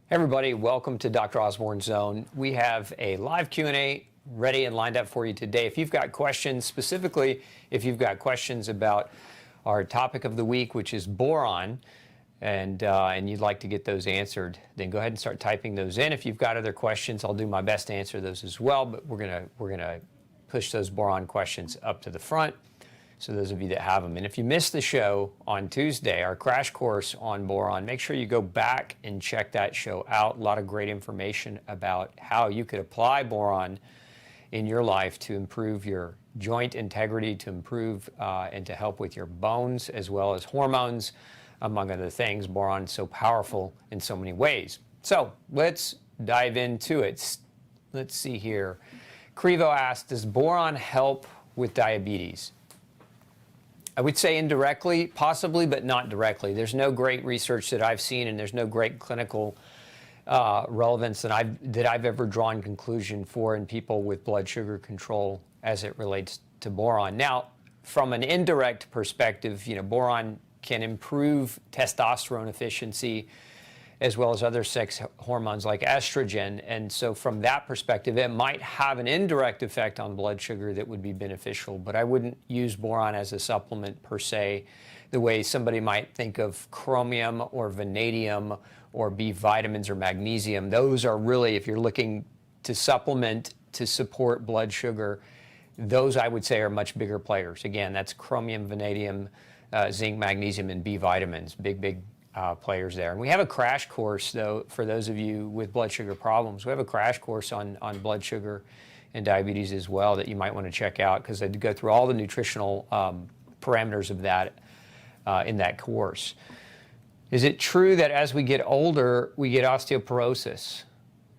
Hey everybody, welcome to Dr. Osborne's Zone. We have a live Q&A ready and lined up for you today. If you've got questions, specifically if you've got questions about our topic of the week, which is boron, and you'd like to get those answered, then go ahead and start typing those in. If you've got other questions, I'll do my best to answer those as well, but we're gonna push those boron questions up to the front. So those of you that have them. And if you missed the show on Tuesday, our crash course on boron, make sure you go back and check that show out. A lot of great information about how you could apply boron in your life to improve your joint integrity, to improve and to help with your bones, as well as hormones, among other things. Boron is so powerful in so many ways. So let's dive into it. Let's see here. Crevo asked, does boron help with diabetes? I would say indirectly, possibly, but not directly. There's no great research that I've seen, and there's no great clinical relevance that I've ever drawn conclusion for in people with blood sugar control as it relates to boron. Now, from an indirect perspective, boron can improve testosterone efficiency as well as other sex hormones like estrogen. And so from that perspective, it might have an indirect effect on blood sugar that would be beneficial, but I wouldn't use boron as a supplement per se, the way somebody might think of chromium or vanadium or B vitamins or magnesium. Those are really, if you're looking to supplement to support blood sugar, those I would say are much bigger players. Again, that's chromium, vanadium, zinc, magnesium, and B vitamins, big players there. And we have a crash course, though, for those of you with blood sugar problems. We have a crash course on blood sugar and diabetes as well that you might want to check out, because I go through all the nutritional parameters of that in that course. Is it true that as we get older, we get osteoporosis?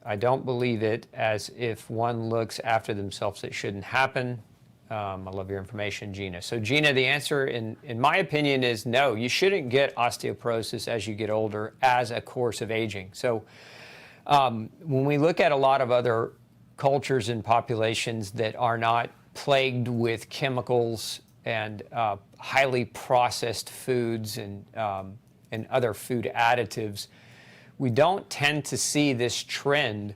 I don't believe it, as if one looks after themselves, it shouldn't happen. I love your information, Gina. So Gina, the answer in my opinion is no, you shouldn't get osteoporosis as you get older as a course of aging. So when we look at a lot of other cultures and populations that are not plagued with chemicals and highly processed foods and other food additives, we don't tend to see this trend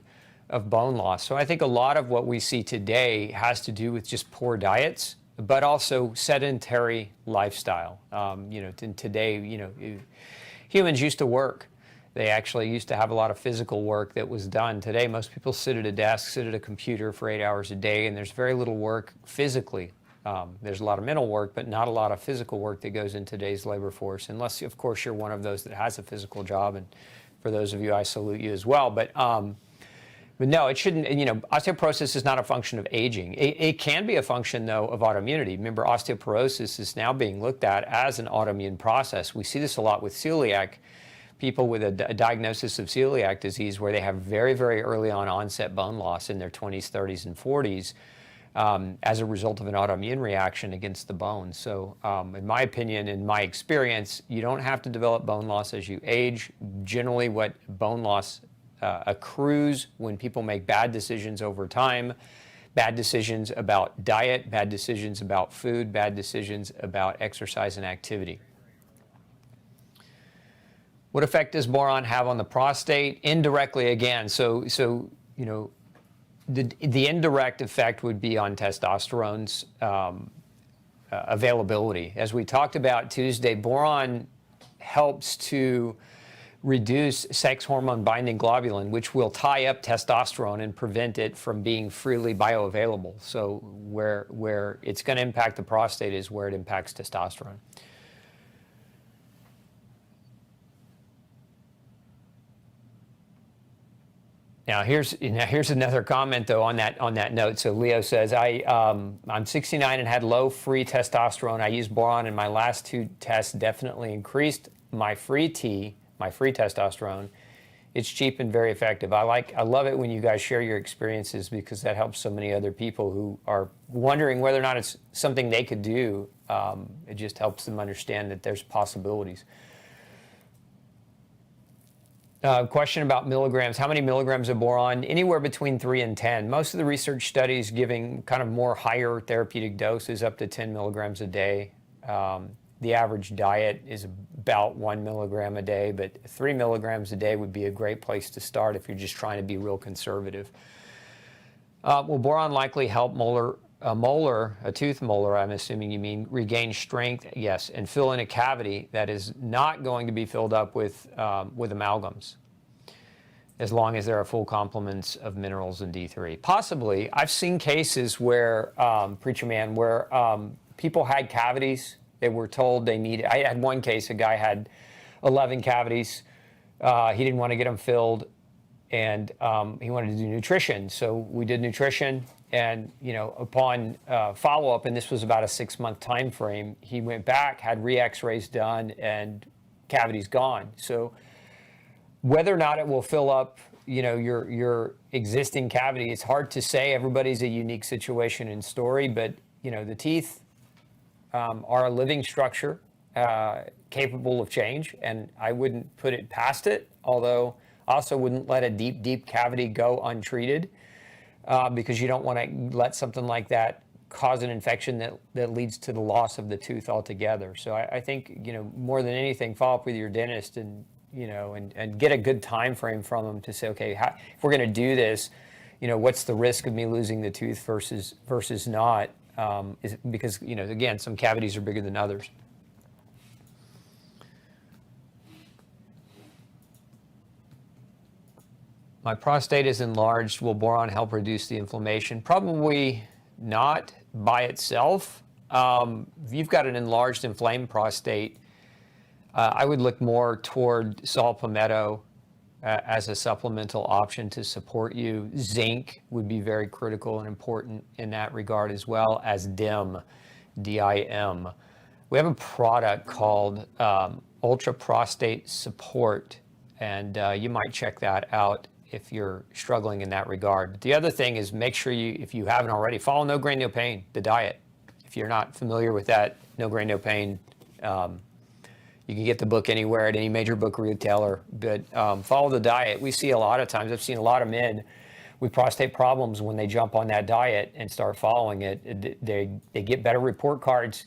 of bone loss. So I think a lot of what we see today has to do with just poor diets, but also sedentary lifestyle. Today, humans used to work. They actually used to have a lot of physical work that was done. Today, most people sit at a desk, sit at a computer for 8 hours a day, and there's very little work physically. There's a lot of mental work, but not a lot of physical work that goes in today's labor force, unless, of course, you're one of those that has a physical job. And for those of you, I salute you as well. But no, it shouldn't, osteoporosis is not a function of aging. It can be a function, though, of autoimmunity. Remember, osteoporosis is now being looked at as an autoimmune process. We see this a lot with celiac, people with a diagnosis of celiac disease where they have very, very early on onset bone loss in their 20s, 30s, and 40s as a result of an autoimmune reaction against the bone. So in my opinion, in my experience, you don't have to develop bone loss as you age. Generally, what bone loss accrues when people make bad decisions over time, bad decisions about diet, bad decisions about food, bad decisions about exercise and activity. What effect does boron have on the prostate? Indirectly, again. So the indirect effect would be on testosterone's availability. As we talked about Tuesday, boron helps to reduce sex hormone binding globulin, which will tie up testosterone and prevent it from being freely bioavailable. So where it's going to impact the prostate is where it impacts testosterone. Now here's another comment, though, on that note. So Leo says, I'm 69 and had low free testosterone. I used boron and my last 2 tests definitely increased my free testosterone. It's cheap and very effective. I love it when you guys share your experiences, because that helps so many other people who are wondering whether or not it's something they could do. It just helps them understand that there's possibilities. Question about milligrams. How many milligrams of boron? Anywhere between 3 and 10. Most of the research studies giving kind of more higher therapeutic doses up to 10 milligrams a day. The average diet is about 1 milligram a day, but 3 milligrams a day would be a great place to start if you're just trying to be real conservative. Will boron likely help a tooth molar, I'm assuming you mean, regain strength? Yes, and fill in a cavity that is not going to be filled up with amalgams, as long as there are full complements of minerals in D3. Possibly. I've seen cases where, Preacher Man, where people had cavities. They were told they needed, I had one case, a guy had 11 cavities. He didn't want to get them filled, and he wanted to do nutrition. So we did nutrition, and upon follow-up, and this was about a 6-month time frame, he went back, had re-x-rays done, and cavities gone. So whether or not it will fill up, your existing cavity, it's hard to say. Everybody's a unique situation and story, but the teeth are a living structure, capable of change, and I wouldn't put it past it. Although I also wouldn't let a deep cavity go untreated, because you don't want to let something like that cause an infection that leads to the loss of the tooth altogether. So I think more than anything, follow up with your dentist and and get a good time frame from them to say, okay, if we're going to do this, what's the risk of me losing the tooth versus not? Because again, some cavities are bigger than others. My prostate is enlarged. Will boron help reduce the inflammation? Probably not by itself. If you've got an enlarged, inflamed prostate, I would look more toward saw palmetto as a supplemental option to support you. Zinc would be very critical and important in that regard, as well as DIM, D-I-M. We have a product called Ultra Prostate Support, and you might check that out if you're struggling in that regard. The other thing is, make sure you, if you haven't already, follow No Grain No Pain, the diet. If you're not familiar with that, No Grain No Pain, you can get the book anywhere at any major book retailer, but follow the diet. We see a lot of times, I've seen a lot of men with prostate problems when they jump on that diet and start following it. They get better report cards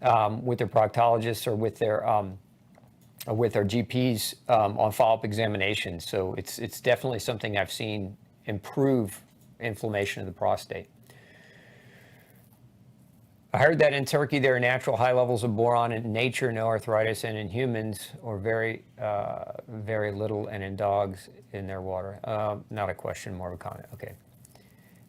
with their proctologists or with their GPs on follow-up examinations. So it's definitely something I've seen improve inflammation of the prostate. I heard that in Turkey there are natural high levels of boron in nature, no arthritis, and in humans, or very little, and in dogs in their water. Not a question, more of a comment. Okay.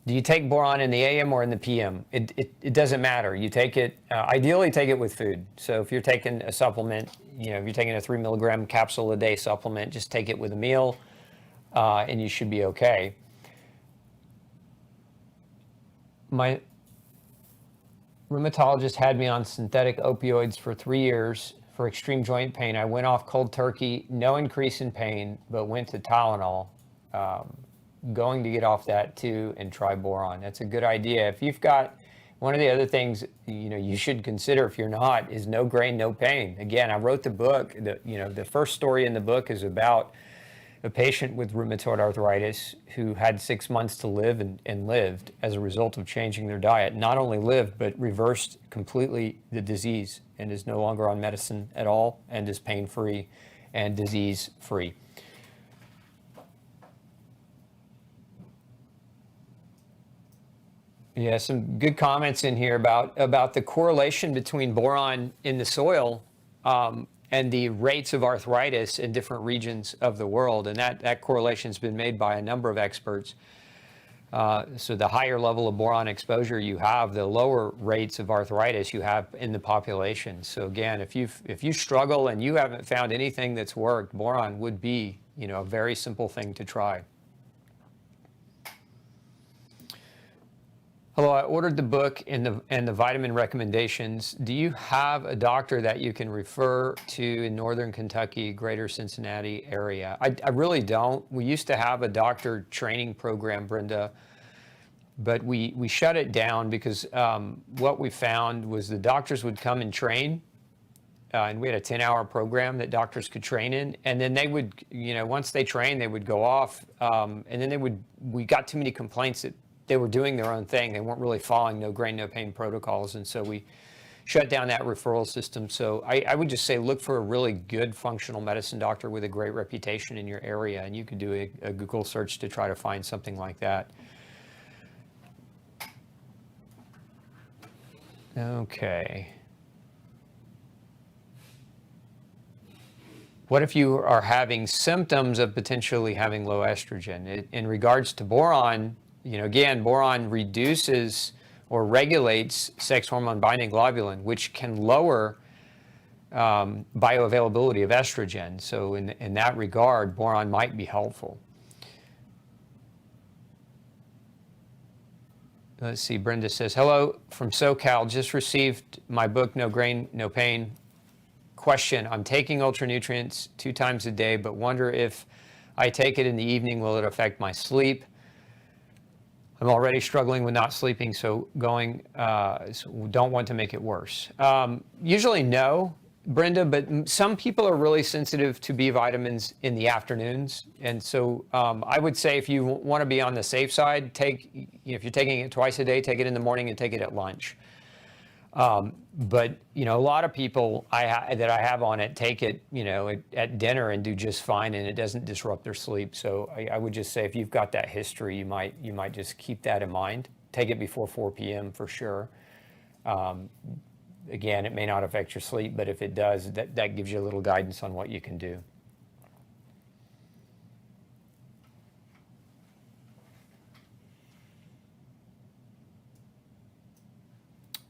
Do you take boron in the AM or in the PM? It doesn't matter. You take it, ideally take it with food. So if you're taking a supplement, if you're taking a 3 milligram capsule a day supplement, just take it with a meal, and you should be okay. My rheumatologist had me on synthetic opioids for 3 years for extreme joint pain. I went off cold turkey, no increase in pain, but went to Tylenol. Going to get off that too and try boron. That's a good idea. If you've got, one of the other things you should consider if you're not is no grain, no pain. Again, I wrote the book. The first story in the book is about a patient with rheumatoid arthritis who had 6 months to live and lived as a result of changing their diet. Not only lived, but reversed completely the disease and is no longer on medicine at all and is pain-free and disease-free. Yeah, some good comments in here about the correlation between boron in the soil and the rates of arthritis in different regions of the world. And that correlation's been made by a number of experts. So the higher level of boron exposure you have, the lower rates of arthritis you have in the population. So again, if you struggle and you haven't found anything that's worked, boron would be, a very simple thing to try. Hello, I ordered the book and the vitamin recommendations. Do you have a doctor that you can refer to in Northern Kentucky, Greater Cincinnati area? I really don't. We used to have a doctor training program, Brenda, but we shut it down because what we found was the doctors would come and train, and we had a 10-hour program that doctors could train in, and then they would, once they trained, they would go off, and then we got too many complaints that they were doing their own thing. They weren't really following no grain, no pain protocols. And so we shut down that referral system. So I would just say look for a really good functional medicine doctor with a great reputation in your area, and you could do a Google search to try to find something like that. Okay. What if you are having symptoms of potentially having low estrogen? In regards to boron, again, boron reduces or regulates sex hormone binding globulin, which can lower bioavailability of estrogen. So in that regard, boron might be helpful. Let's see, Brenda says, hello from SoCal, just received my book, No Grain, No Pain. Question, I'm taking ultra nutrients 2 times a day, but wonder if I take it in the evening, will it affect my sleep? I'm already struggling with not sleeping, so don't want to make it worse. Usually no, Brenda, but some people are really sensitive to B vitamins in the afternoons. And so I would say if you want to be on the safe side, if you're taking it twice a day, take it in the morning and take it at lunch. But a lot of people that I have on it take it, at dinner and do just fine, and it doesn't disrupt their sleep. So I would just say if you've got that history, you might just keep that in mind. Take it before 4 p.m. for sure. Again, it may not affect your sleep, but if it does, that gives you a little guidance on what you can do.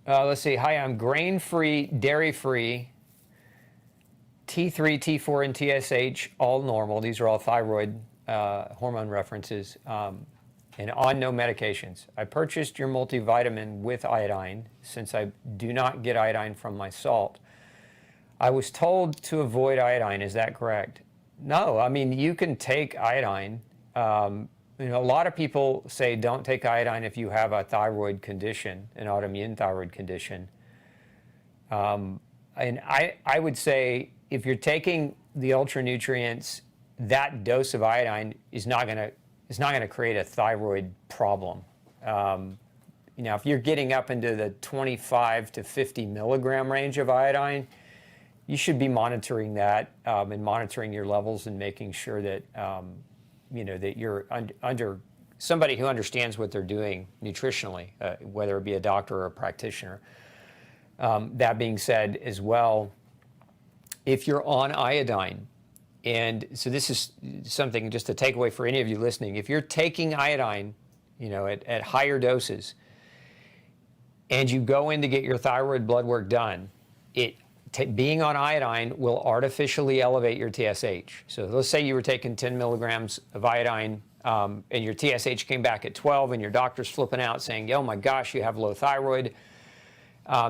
Let's see. Hi, I'm grain-free, dairy-free, T3, T4, and TSH, all normal. These are all thyroid hormone references, and on no medications. I purchased your multivitamin with iodine since I do not get iodine from my salt. I was told to avoid iodine. Is that correct? No. I mean, you can take iodine. A lot of people say don't take iodine if you have a thyroid condition, an autoimmune thyroid condition. And I would say if you're taking the ultra nutrients, that dose of iodine is not going to create a thyroid problem. If you're getting up into the 25 to 50 milligram range of iodine, you should be monitoring that and monitoring your levels and making sure that that you're under somebody who understands what they're doing nutritionally, whether it be a doctor or a practitioner. That being said as well, if you're on iodine, and so this is something just to take away for any of you listening, if you're taking iodine, at higher doses, and you go in to get your thyroid blood work done, being on iodine will artificially elevate your TSH. So let's say you were taking 10 milligrams of iodine and your TSH came back at 12 and your doctor's flipping out saying, oh my gosh, you have low thyroid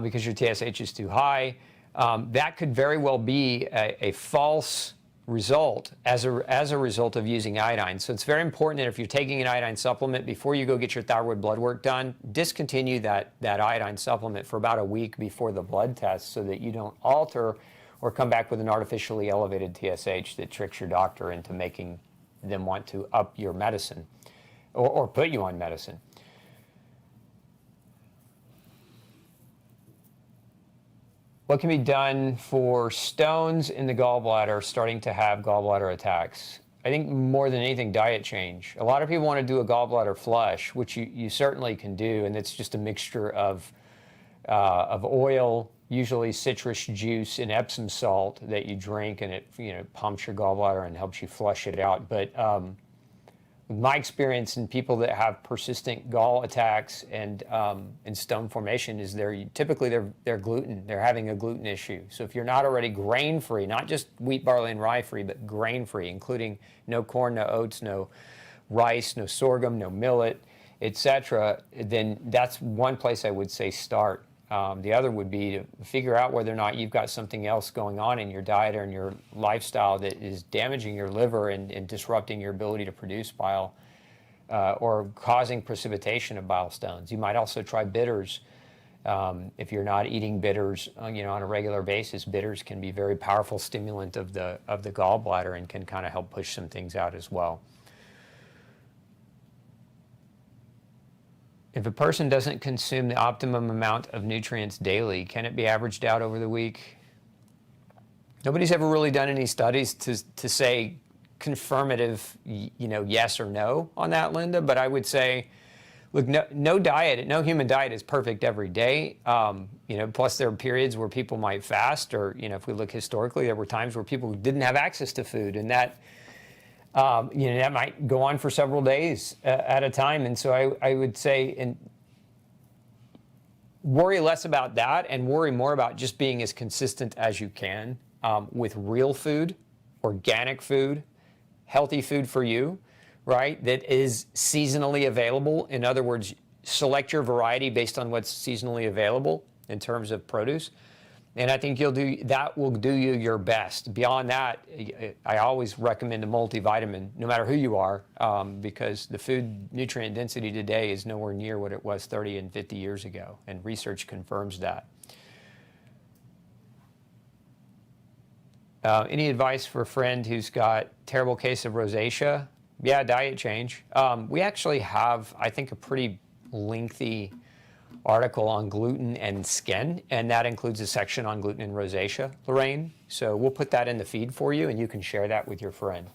because your TSH is too high. That could very well be a false result as a result of using iodine. So it's very important that if you're taking an iodine supplement, before you go get your thyroid blood work done, discontinue that iodine supplement for about a week before the blood test so that you don't alter or come back with an artificially elevated TSH that tricks your doctor into making them want to up your medicine or put you on medicine. What can be done for stones in the gallbladder starting to have gallbladder attacks? I think more than anything, diet change. A lot of people want to do a gallbladder flush, which you certainly can do, and it's just a mixture of oil, usually citrus juice and Epsom salt that you drink, and it pumps your gallbladder and helps you flush it out. But my experience in people that have persistent gall attacks and stone formation is typically they're gluten. They're having a gluten issue. So if you're not already grain-free, not just wheat, barley, and rye-free, but grain-free, including no corn, no oats, no rice, no sorghum, no millet, etc., then that's one place I would say start. The other would be to figure out whether or not you've got something else going on in your diet or in your lifestyle that is damaging your liver and disrupting your ability to produce bile or causing precipitation of bile stones. You might also try bitters. If you're not eating bitters on a regular basis, bitters can be very powerful stimulant of the gallbladder and can kind of help push some things out as well. If a person doesn't consume the optimum amount of nutrients daily, can it be averaged out over the week? Nobody's ever really done any studies to say confirmative, yes or no on that, Linda. But I would say, look, no diet, no human diet is perfect every day. Plus there are periods where people might fast, or if we look historically, there were times where people didn't have access to food, and that that might go on for several days at a time. And so I would say, and worry less about that and worry more about just being as consistent as you can with real food, organic food, healthy food for you, right? That is seasonally available. In other words, select your variety based on what's seasonally available in terms of produce. And I think that will do you your best. Beyond that, I always recommend a multivitamin, no matter who you are, because the food nutrient density today is nowhere near what it was 30 and 50 years ago, and research confirms that. Any advice for a friend who's got terrible case of rosacea? Yeah, diet change. We actually have, I think, a pretty lengthy article on gluten and skin, and that includes a section on gluten and rosacea, Lorraine. So we'll put that in the feed for you, and you can share that with your friend.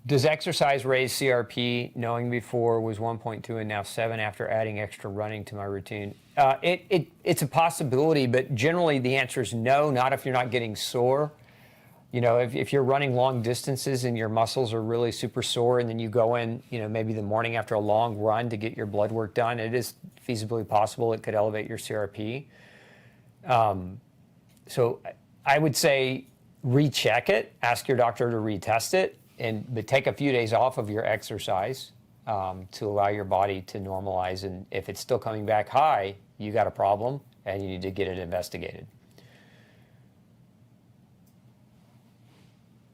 Does exercise raise CRP, knowing before was 1.2 and now 7 after adding extra running to my routine? It's a possibility, but generally the answer is no, not if you're not getting sore. If you're running long distances and your muscles are really super sore, and then you go in, maybe the morning after a long run to get your blood work done, it is feasibly possible it could elevate your CRP. So I would say recheck it, ask your doctor to retest it, but take a few days off of your exercise to allow your body to normalize. And if it's still coming back high, you got a problem and you need to get it investigated.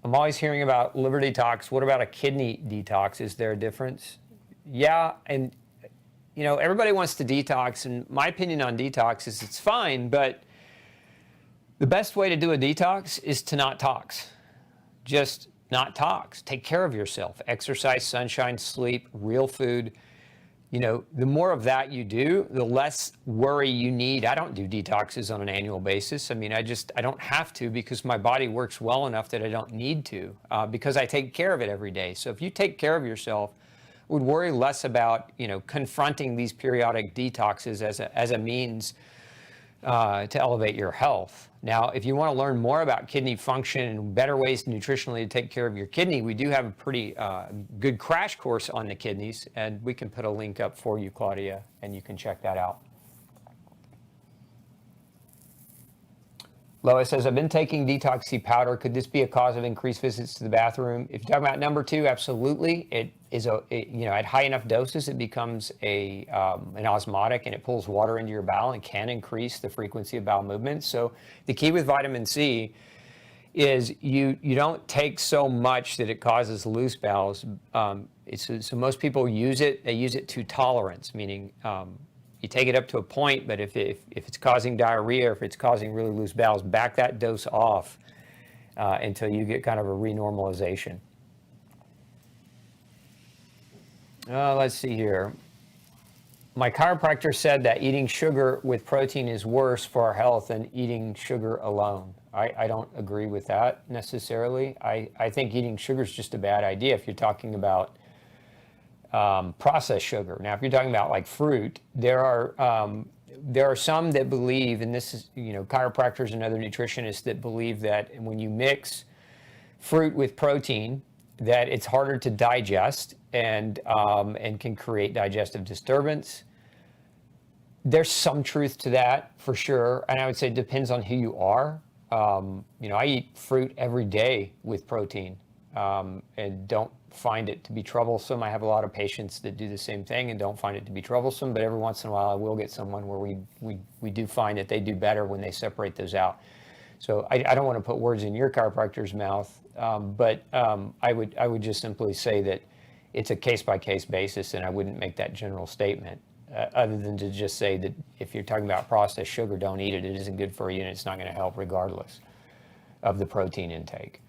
I'm always hearing about liver detox. What about a kidney detox? Is there a difference? Yeah, and everybody wants to detox, and my opinion on detox is it's fine, but the best way to do a detox is to not tox. Just not tox. Take care of yourself. Exercise, sunshine, sleep, real food. The more of that you do, the less worry you need. I don't do detoxes on an annual basis. I mean, I don't have to, because my body works well enough that I don't need to, because I take care of it every day. So if you take care of yourself, I would worry less about, confronting these periodic detoxes as a means to elevate your health. Now, if you want to learn more about kidney function and better ways nutritionally to take care of your kidney, we do have a pretty good crash course on the kidneys, and we can put a link up for you, Claudia, and you can check that out. Lois says, I've been taking detoxy powder. Could this be a cause of increased visits to the bathroom? If you're talking about number 2, absolutely. It is at high enough doses, it becomes an osmotic, and it pulls water into your bowel and can increase the frequency of bowel movements. So the key with vitamin C is you don't take so much that it causes loose bowels. So most people use it. They use it to tolerance, meaning you take it up to a point, but if it's causing diarrhea or if it's causing really loose bowels, back that dose off until you get kind of a renormalization. Let's see here. My chiropractor said that eating sugar with protein is worse for our health than eating sugar alone. I don't agree with that necessarily. I think eating sugar is just a bad idea if you're talking about processed sugar. Now, if you're talking about like fruit, there are some that believe, and this is, chiropractors and other nutritionists that believe that when you mix fruit with protein, that it's harder to digest and can create digestive disturbance. There's some truth to that for sure, and I would say it depends on who you are. I eat fruit every day with protein and don't find it to be troublesome. I have a lot of patients that do the same thing and don't find it to be troublesome, but every once in a while I will get someone where we do find that they do better when they separate those out. So I don't want to put words in your chiropractor's mouth, but I would just simply say that it's a case-by-case basis, and I wouldn't make that general statement other than to just say that if you're talking about processed sugar, don't eat it. It isn't good for you, and it's not going to help regardless of the protein intake.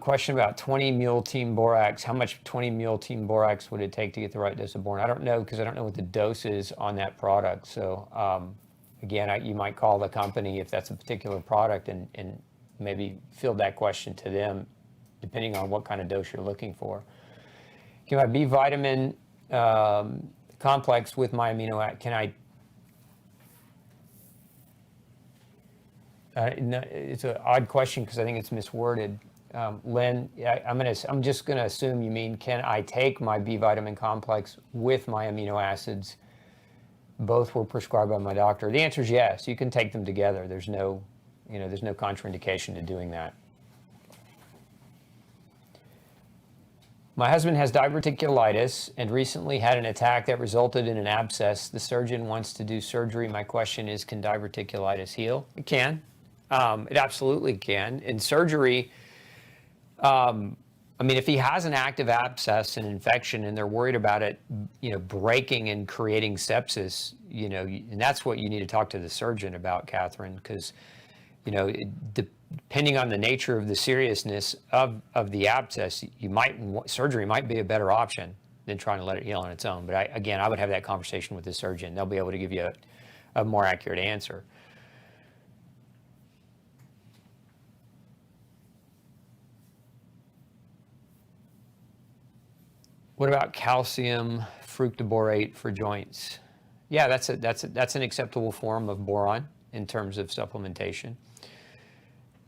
Question about 20 mule team borax. How much 20 mule team borax would it take to get the right dose of boron? I don't know, because I don't know what the dose is on that product. So again, you might call the company if that's a particular product and maybe field that question to them, depending on what kind of dose you're looking for. Can my B vitamin complex with my amino acid, can I? No, it's an odd question because I think it's misworded. Lynn, I'm just gonna assume you mean, can I take my B vitamin complex with my amino acids? Both were prescribed by my doctor. The answer is yes. You can take them together. There's no contraindication to doing that. My husband has diverticulitis and recently had an attack that resulted in an abscess. The surgeon wants to do surgery. My question is, can diverticulitis heal? It can. It absolutely can. In surgery, I mean, if he has an active abscess and infection and they're worried about it, breaking and creating sepsis, and that's what you need to talk to the surgeon about, Catherine, because, depending on the nature of the seriousness of the abscess, surgery might be a better option than trying to let it heal on its own. But I would have that conversation with the surgeon. They'll be able to give you a more accurate answer. What about calcium fructoborate for joints? Yeah, that's an acceptable form of boron in terms of supplementation.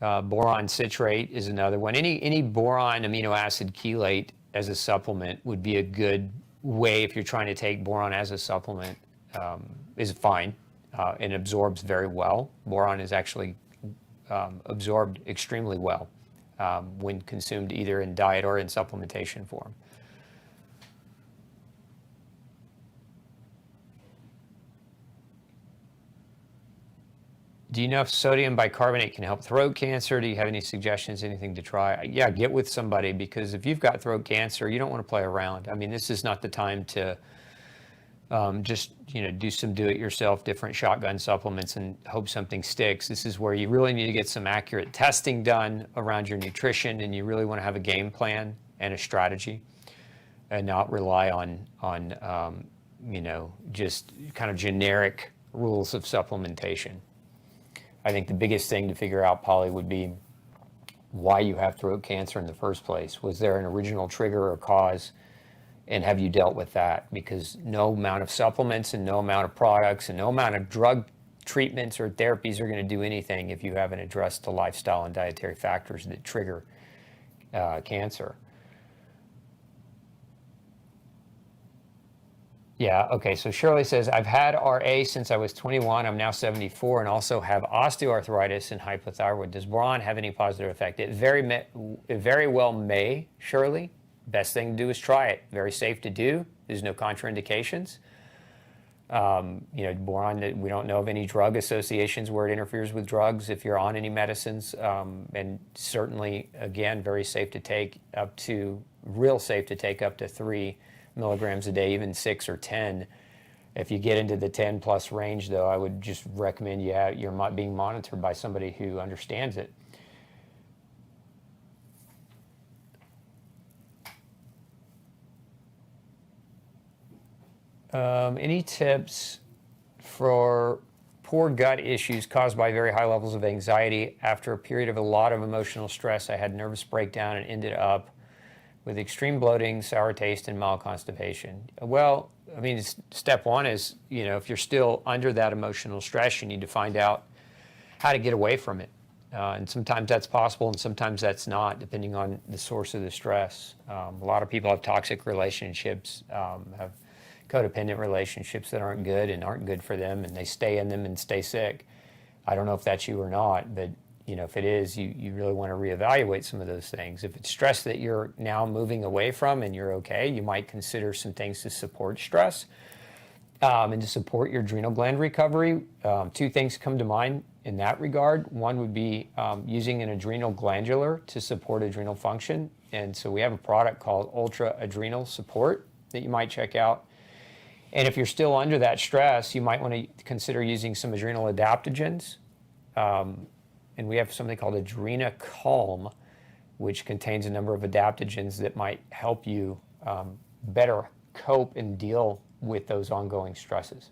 Boron citrate is another one. Any boron amino acid chelate as a supplement would be a good way if you're trying to take boron as a supplement. Is fine and absorbs very well. Boron is actually absorbed extremely well when consumed either in diet or in supplementation form. Do you know if sodium bicarbonate can help throat cancer? Do you have any suggestions, anything to try? Yeah, get with somebody, because if you've got throat cancer, you don't want to play around. I mean, this is not the time to just do some do-it-yourself, different shotgun supplements and hope something sticks. This is where you really need to get some accurate testing done around your nutrition, and you really want to have a game plan and a strategy, and not rely on just kind of generic rules of supplementation. I think the biggest thing to figure out, Polly, would be why you have throat cancer in the first place. Was there an original trigger or cause, and have you dealt with that? Because no amount of supplements and no amount of products and no amount of drug treatments or therapies are going to do anything if you haven't addressed the lifestyle and dietary factors that trigger cancer. Yeah, okay, so Shirley says, I've had RA since I was 21, I'm now 74, and also have osteoarthritis and hypothyroid. Does boron have any positive effect? It very well may, Shirley. Best thing to do is try it. Very safe to do. There's no contraindications. Boron, we don't know of any drug associations where it interferes with drugs if you're on any medicines, and certainly, again, very safe to take up to 3 milligrams a day, even 6 or 10. If you get into the 10 plus range, though, I would just recommend you're being monitored by somebody who understands it. Any tips for poor gut issues caused by very high levels of anxiety? After a period of a lot of emotional stress, I had nervous breakdown and ended up with extreme bloating, sour taste, and mild constipation. Well, I mean, step one is, if you're still under that emotional stress, you need to find out how to get away from it. And sometimes that's possible and sometimes that's not, depending on the source of the stress. A lot of people have toxic relationships, have codependent relationships that aren't good for them, and they stay in them and stay sick. I don't know if that's you or not, but if it is, you really want to reevaluate some of those things. If it's stress that you're now moving away from and you're okay, you might consider some things to support stress and to support your adrenal gland recovery. 2 things come to mind in that regard. One would be using an adrenal glandular to support adrenal function. And so we have a product called Ultra Adrenal Support that you might check out. And if you're still under that stress, you might want to consider using some adrenal adaptogens. And we have something called Adrena Calm which contains a number of adaptogens that might help you better cope and deal with those ongoing stresses.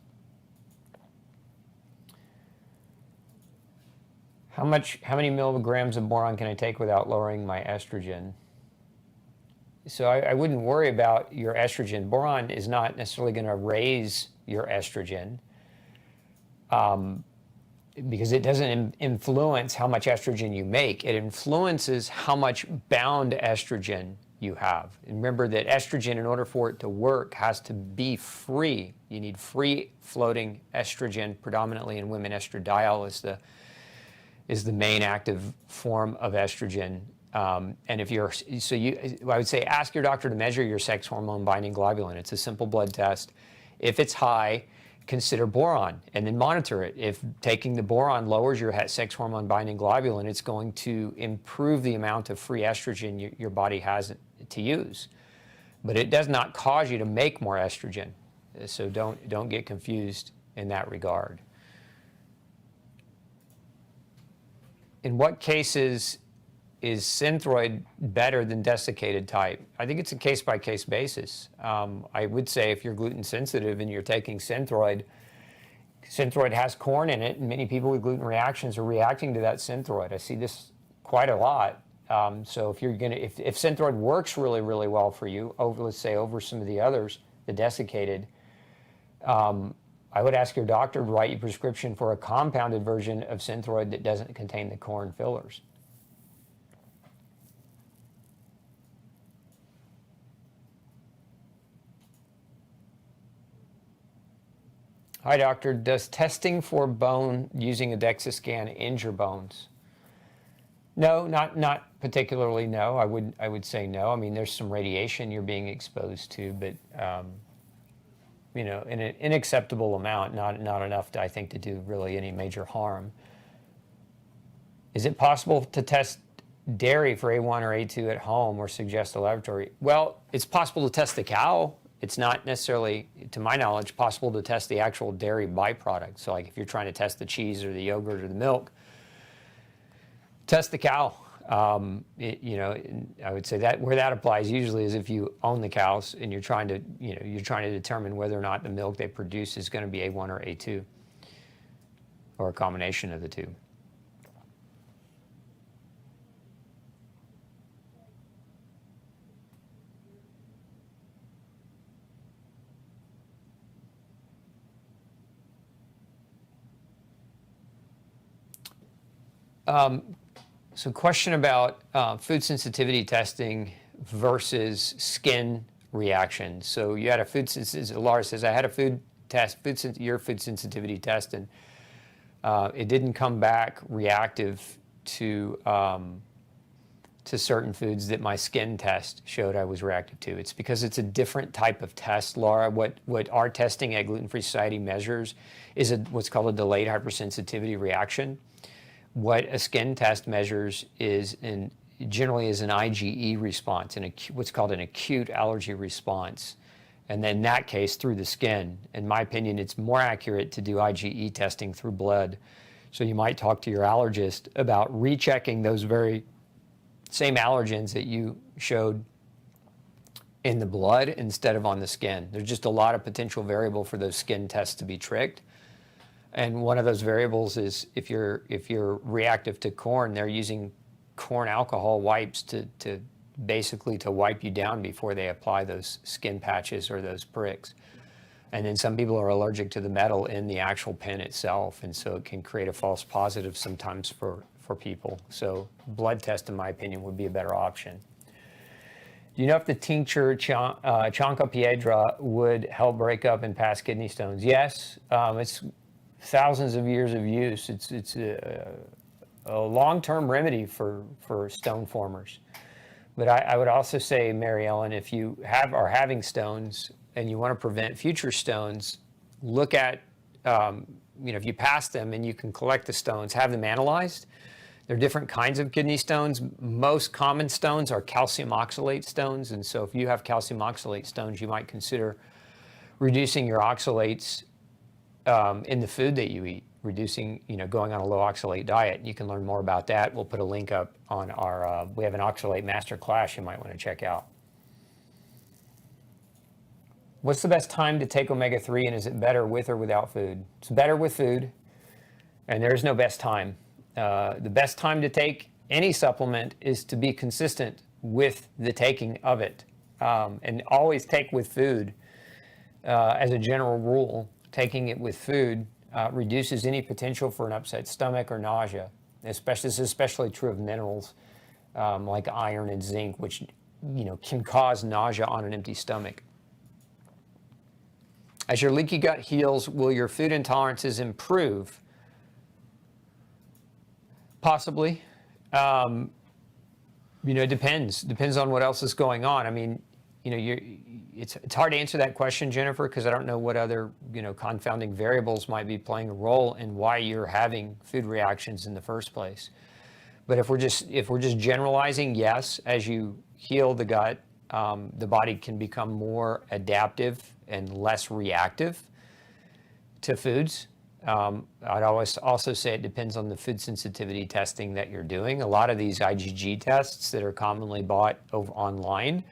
How many milligrams of boron can I take without lowering my estrogen? So I wouldn't worry about your estrogen. Boron is not necessarily going to raise your estrogen because it doesn't influence how much estrogen you make. It influences how much bound estrogen you have. And remember that estrogen, in order for it to work, has to be free. You need free floating estrogen, predominantly in women. Estradiol is the main active form of estrogen. And if you're, I would say ask your doctor to measure your sex hormone binding globulin. It's a simple blood test. If it's high, consider boron and then monitor it. If taking the boron lowers your sex hormone binding globulin, it's going to improve the amount of free estrogen your body has to use. But it does not cause you to make more estrogen. So don't get confused in that regard. In what cases is Synthroid better than desiccated type? I think it's a case-by-case basis. I would say if you're gluten sensitive and you're taking Synthroid has corn in it, and many people with gluten reactions are reacting to that Synthroid. I see this quite a lot. So if Synthroid works really, really well for you, let's say over some of the others, the desiccated, I would ask your doctor to write you a prescription for a compounded version of Synthroid that doesn't contain the corn fillers. Hi, doctor. Does testing for bone using a DEXA scan injure bones? No, not particularly. No, I would say no. I mean, there's some radiation you're being exposed to, but in an acceptable amount, not enough, I think, to do really any major harm. Is it possible to test dairy for A1 or A2 at home or suggest a laboratory? Well, it's possible to test the cow. It's not necessarily, to my knowledge, possible to test the actual dairy byproduct. So like if you're trying to test the cheese or the yogurt or the milk, test the cow. I would say that where that applies usually is if you own the cows and you're trying to determine whether or not the milk they produce is going to be A1 or A2 or a combination of the two. So question about food sensitivity testing versus skin reaction. So you had a food sensitivity, Laura says, I had a food sensitivity test, and it didn't come back reactive to certain foods that my skin test showed I was reactive to. It's because it's a different type of test, Laura. What our testing at Gluten Free Society measures is what's called a delayed hypersensitivity reaction. What a skin test measures generally is an IgE response, what's called an acute allergy response. And then in that case, through the skin. In my opinion, it's more accurate to do IgE testing through blood. So you might talk to your allergist about rechecking those very same allergens that you showed in the blood instead of on the skin. There's just a lot of potential variable for those skin tests to be tricked. And one of those variables is if you're reactive to corn, they're using corn alcohol wipes to basically wipe you down before they apply those skin patches or those pricks. And then some people are allergic to the metal in the actual pen itself, and so it can create a false positive sometimes for people. So blood test, in my opinion, would be a better option. Do you know if the tincture Chanca Piedra would help break up and pass kidney stones? Yes, it's thousands of years of use. It's a long-term remedy for stone formers. But I would also say, Mary Ellen, if you are having stones and you want to prevent future stones, look at, if you pass them and you can collect the stones, have them analyzed. There are different kinds of kidney stones. Most common stones are calcium oxalate stones. And so if you have calcium oxalate stones, you might consider reducing your oxalates in the food that you eat. reducing, going on a low oxalate diet. You can learn more about that. We'll put a link up on our, we have an oxalate master class you might want to check out. What's the best time to take omega-3, and is it better with or without food? It's better with food, and there's no best time. The best time to take any supplement is to be consistent with the taking of it, and always take with food. As a general rule, taking it with food reduces any potential for an upset stomach or nausea. This is especially true of minerals like iron and zinc, which can cause nausea on an empty stomach. As your leaky gut heals, will your food intolerances improve? Possibly. It depends on what else is going on. I mean, it's hard to answer that question, Jennifer, because I don't know what other, confounding variables might be playing a role in why you're having food reactions in the first place. But if we're just generalizing, yes, as you heal the gut, the body can become more adaptive and less reactive to foods. I'd always also say it depends on the food sensitivity testing that you're doing. A lot of these IgG tests that are commonly bought online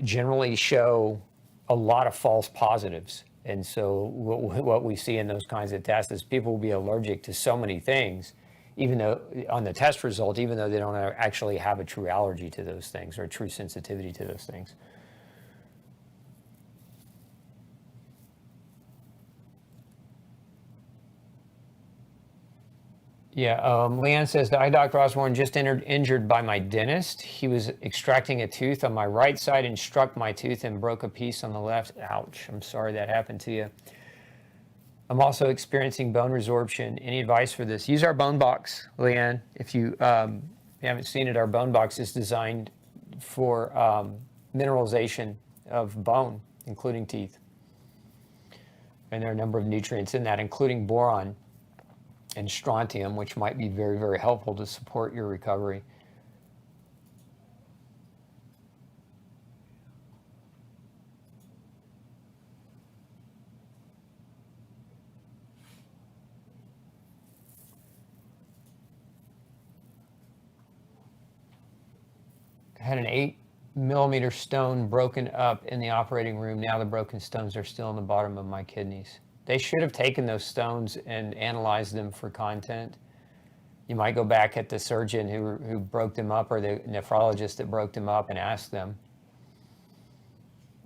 generally show a lot of false positives. And so what we see in those kinds of tests is people will be allergic to so many things, even though on the test result, even though they don't actually have a true allergy to those things or a true sensitivity to those things. Yeah, Leanne says, hi, Dr. Osborne, just injured by my dentist. He was extracting a tooth on my right side and struck my tooth and broke a piece on the left. Ouch, I'm sorry that happened to you. I'm also experiencing bone resorption. Any advice for this? Use our bone box, Leanne. If you haven't seen it, our bone box is designed for mineralization of bone, including teeth. And there are a number of nutrients in that, including boron and strontium, which might be very, very helpful to support your recovery. I had an 8-millimeter stone broken up in the operating room. Now the broken stones are still in the bottom of my kidneys. They should have taken those stones and analyzed them for content. You might go back at the surgeon who broke them up, or the nephrologist that broke them up, and ask them.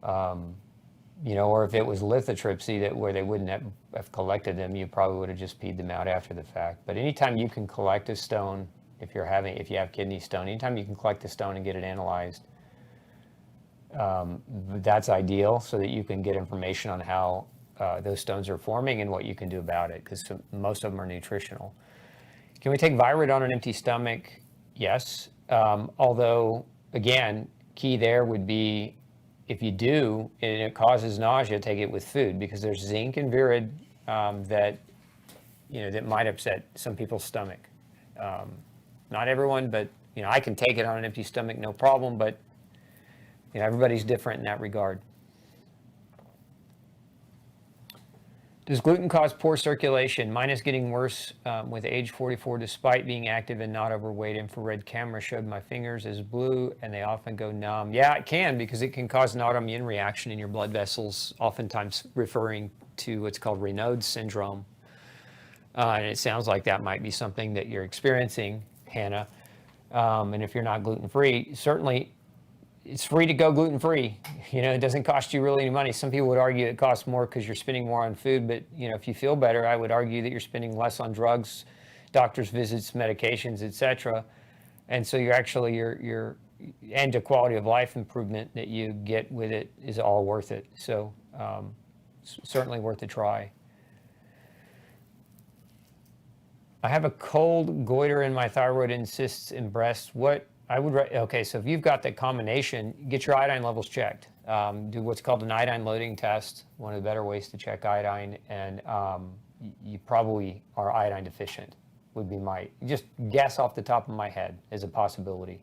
Or if it was lithotripsy where they wouldn't have collected them, you probably would have just peed them out after the fact. But anytime you can collect a stone, if you have kidney stone, anytime you can collect a stone and get it analyzed, that's ideal, so that you can get information on how those stones are forming and what you can do about it, because most of them are nutritional. Can we take Virid on an empty stomach? Yes. Although, again, key there would be, if you do and it causes nausea, take it with food, because there's zinc in Virid that might upset some people's stomach. Not everyone, but I can take it on an empty stomach, no problem. But everybody's different in that regard. Does gluten cause poor circulation? Mine is getting worse with age 44, despite being active and not overweight. Infrared camera showed my fingers as blue, and they often go numb. Yeah, it can, because it can cause an autoimmune reaction in your blood vessels, oftentimes referring to what's called Raynaud's syndrome. And it sounds like that might be something that you're experiencing, Hannah. And if you're not gluten-free, certainly it's free to go gluten-free. It doesn't cost you really any money. Some people would argue it costs more because you're spending more on food, but if you feel better, I would argue that you're spending less on drugs, doctor's visits, medications, etc. And so your and the quality of life improvement that you get with it is all worth it. So certainly worth a try. I have a cold goiter in my thyroid and cysts in breast. Okay, so if you've got that combination, get your iodine levels checked. Do what's called an iodine loading test, one of the better ways to check iodine, and you probably are iodine deficient, would be my, just guess off the top of my head as a possibility.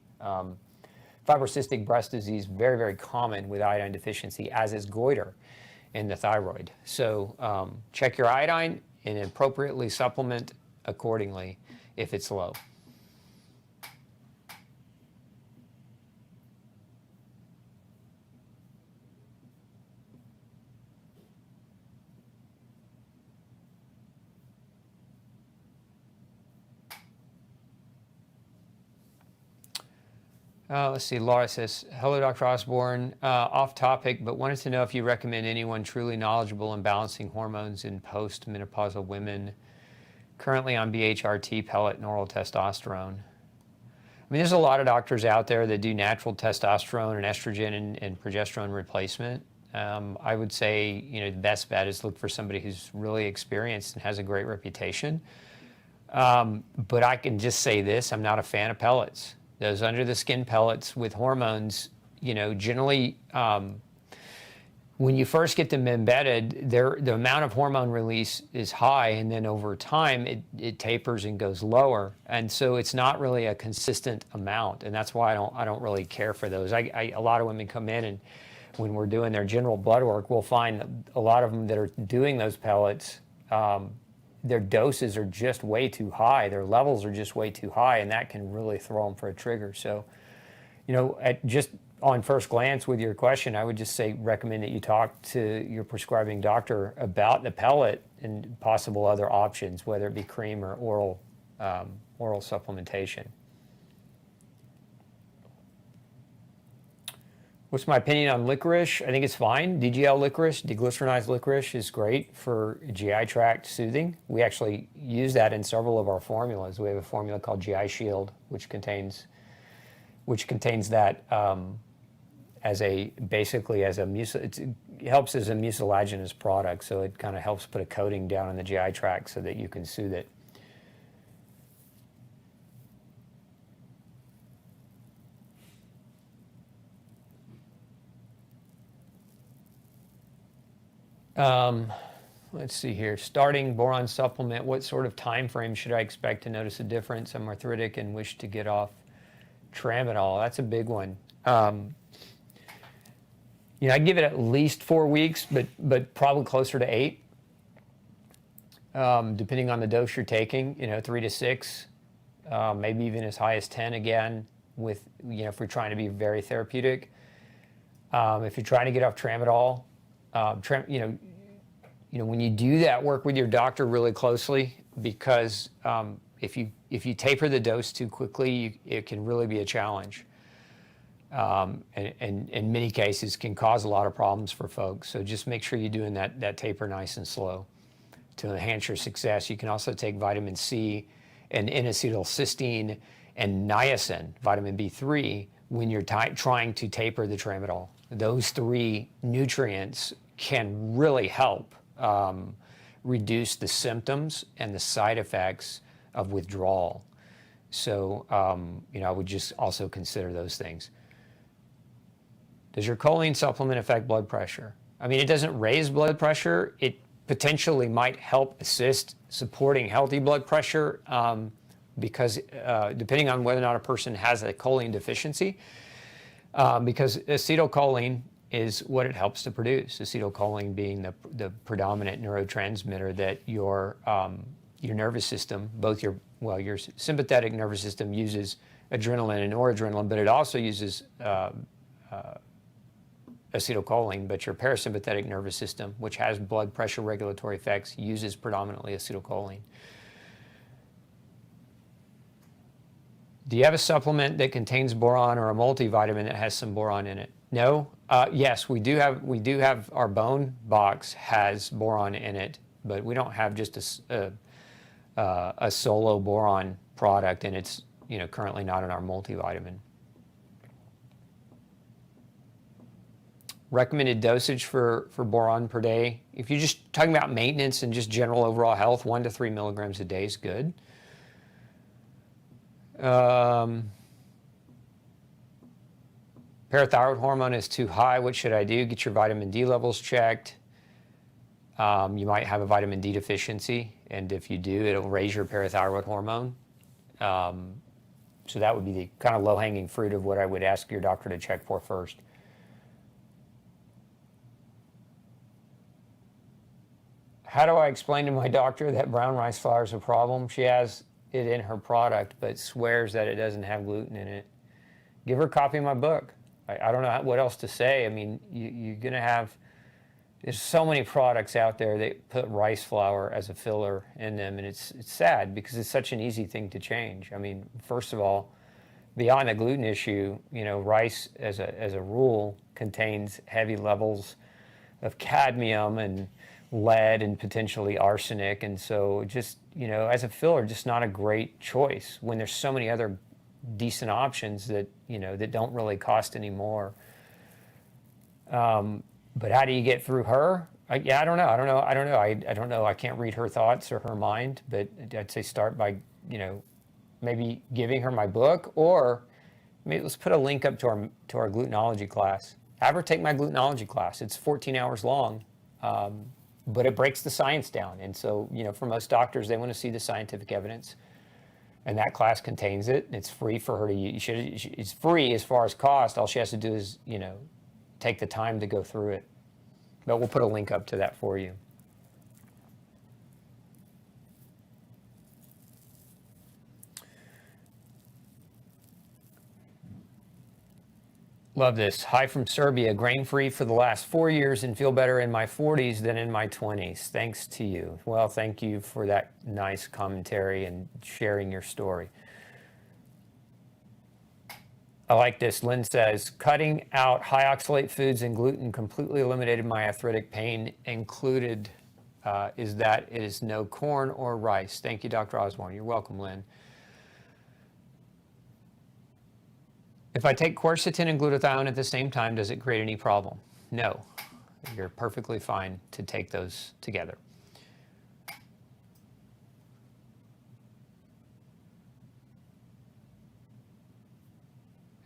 Fibrocystic breast disease, very, very common with iodine deficiency, as is goiter in the thyroid. So check your iodine. and appropriately supplement accordingly if it's low. Let's see, Laura says, hello, Dr. Osborne. Off topic, but wanted to know if you recommend anyone truly knowledgeable in balancing hormones in post-menopausal women currently on BHRT, pellet, and oral testosterone. I mean, there's a lot of doctors out there that do natural testosterone and estrogen and progesterone replacement. I would say, the best bet is look for somebody who's really experienced and has a great reputation. But I can just say this, I'm not a fan of pellets. Those under the skin pellets with hormones, generally, when you first get them embedded, the amount of hormone release is high, and then over time it tapers and goes lower, and so it's not really a consistent amount, and that's why I don't really care for those. A lot of women come in, and when we're doing their general blood work, we'll find a lot of them that are doing those pellets. Their doses are just way too high. Their levels are just way too high, and that can really throw them for a trigger. So, just on first glance with your question, I would just say recommend that you talk to your prescribing doctor about the pellet and possible other options, whether it be cream or oral supplementation. What's my opinion on licorice? I think it's fine. DGL licorice, deglycerinized licorice, is great for GI tract soothing. We actually use that in several of our formulas. We have a formula called GI Shield, which contains that it helps as a mucilaginous product. So it kind of helps put a coating down in the GI tract so that you can soothe it. Let's see here. Starting boron supplement, what sort of time frame should I expect to notice a difference? I'm arthritic and wish to get off tramadol. That's a big one. I'd give it at least 4 weeks, but probably closer to 8, depending on the dose you're taking. 3 to 6, maybe even as high as 10 again. With if we're trying to be very therapeutic. If you're trying to get off tramadol. When you do that, work with your doctor really closely, because if you taper the dose too quickly, it can really be a challenge, and in many cases can cause a lot of problems for folks. So just make sure you're doing that taper nice and slow to enhance your success. You can also take vitamin C and N-acetylcysteine and niacin, vitamin B3, when you're trying to taper the tramadol. Those 3 nutrients can really help reduce the symptoms and the side effects of withdrawal. So, I would just also consider those things. Does your choline supplement affect blood pressure? I mean, it doesn't raise blood pressure. It potentially might help assist supporting healthy blood pressure, because depending on whether or not a person has a choline deficiency, because acetylcholine is what it helps to produce. Acetylcholine being the predominant neurotransmitter that your nervous system, both your sympathetic nervous system uses adrenaline and noradrenaline, but it also uses acetylcholine. But your parasympathetic nervous system, which has blood pressure regulatory effects, uses predominantly acetylcholine. Do you have a supplement that contains boron or a multivitamin that has some boron in it? No. Yes, we do have our bone box has boron in it, but we don't have just a solo boron product, and it's currently not in our multivitamin. Recommended dosage for boron per day. If you're just talking about maintenance and just general overall health, 1 to 3 milligrams a day is good. Parathyroid hormone is too high. What should I do? Get your vitamin D levels checked. You might have a vitamin D deficiency, and if you do, it'll raise your parathyroid hormone. So that would be the kind of low-hanging fruit of what I would ask your doctor to check for first. How do I explain to my doctor that brown rice flour is a problem? She has it in her product, but swears that it doesn't have gluten in it. Give her a copy of my book. I don't know what else to say. I mean, you're going to have, there's so many products out there that put rice flour as a filler in them, and it's sad because it's such an easy thing to change. I mean, first of all, beyond the gluten issue, you know, rice as a rule contains heavy levels of cadmium and lead and potentially arsenic, and so just, you know, as a filler, just not a great choice when there's so many other decent options that, you know, that don't really cost any more. But how do you get through her? I don't know. I don't know. I can't read her thoughts or her mind, but I'd say start by, you know, maybe giving her my book, or maybe let's put a link up to our glutenology class. Have her take my glutenology class. It's 14 hours long, but it breaks the science down. And so, you know, for most doctors, they want to see the scientific evidence. And that class contains it. It's free for her to use. It's free as far as cost. All she has to do is, you know, take the time to go through it. But we'll put a link up to that for you. Love this. Hi from Serbia. Grain-free for the last 4 years and feel better in my 40s than in my 20s. Thanks to you. Well, thank you for that nice commentary and sharing your story. I like this. Lynn says, cutting out high oxalate foods and gluten completely eliminated my arthritic pain, included is that it is no corn or rice. Thank you, Dr. Osborne. You're welcome, Lynn. If I take quercetin and glutathione at the same time, does it create any problem? No. You're perfectly fine to take those together.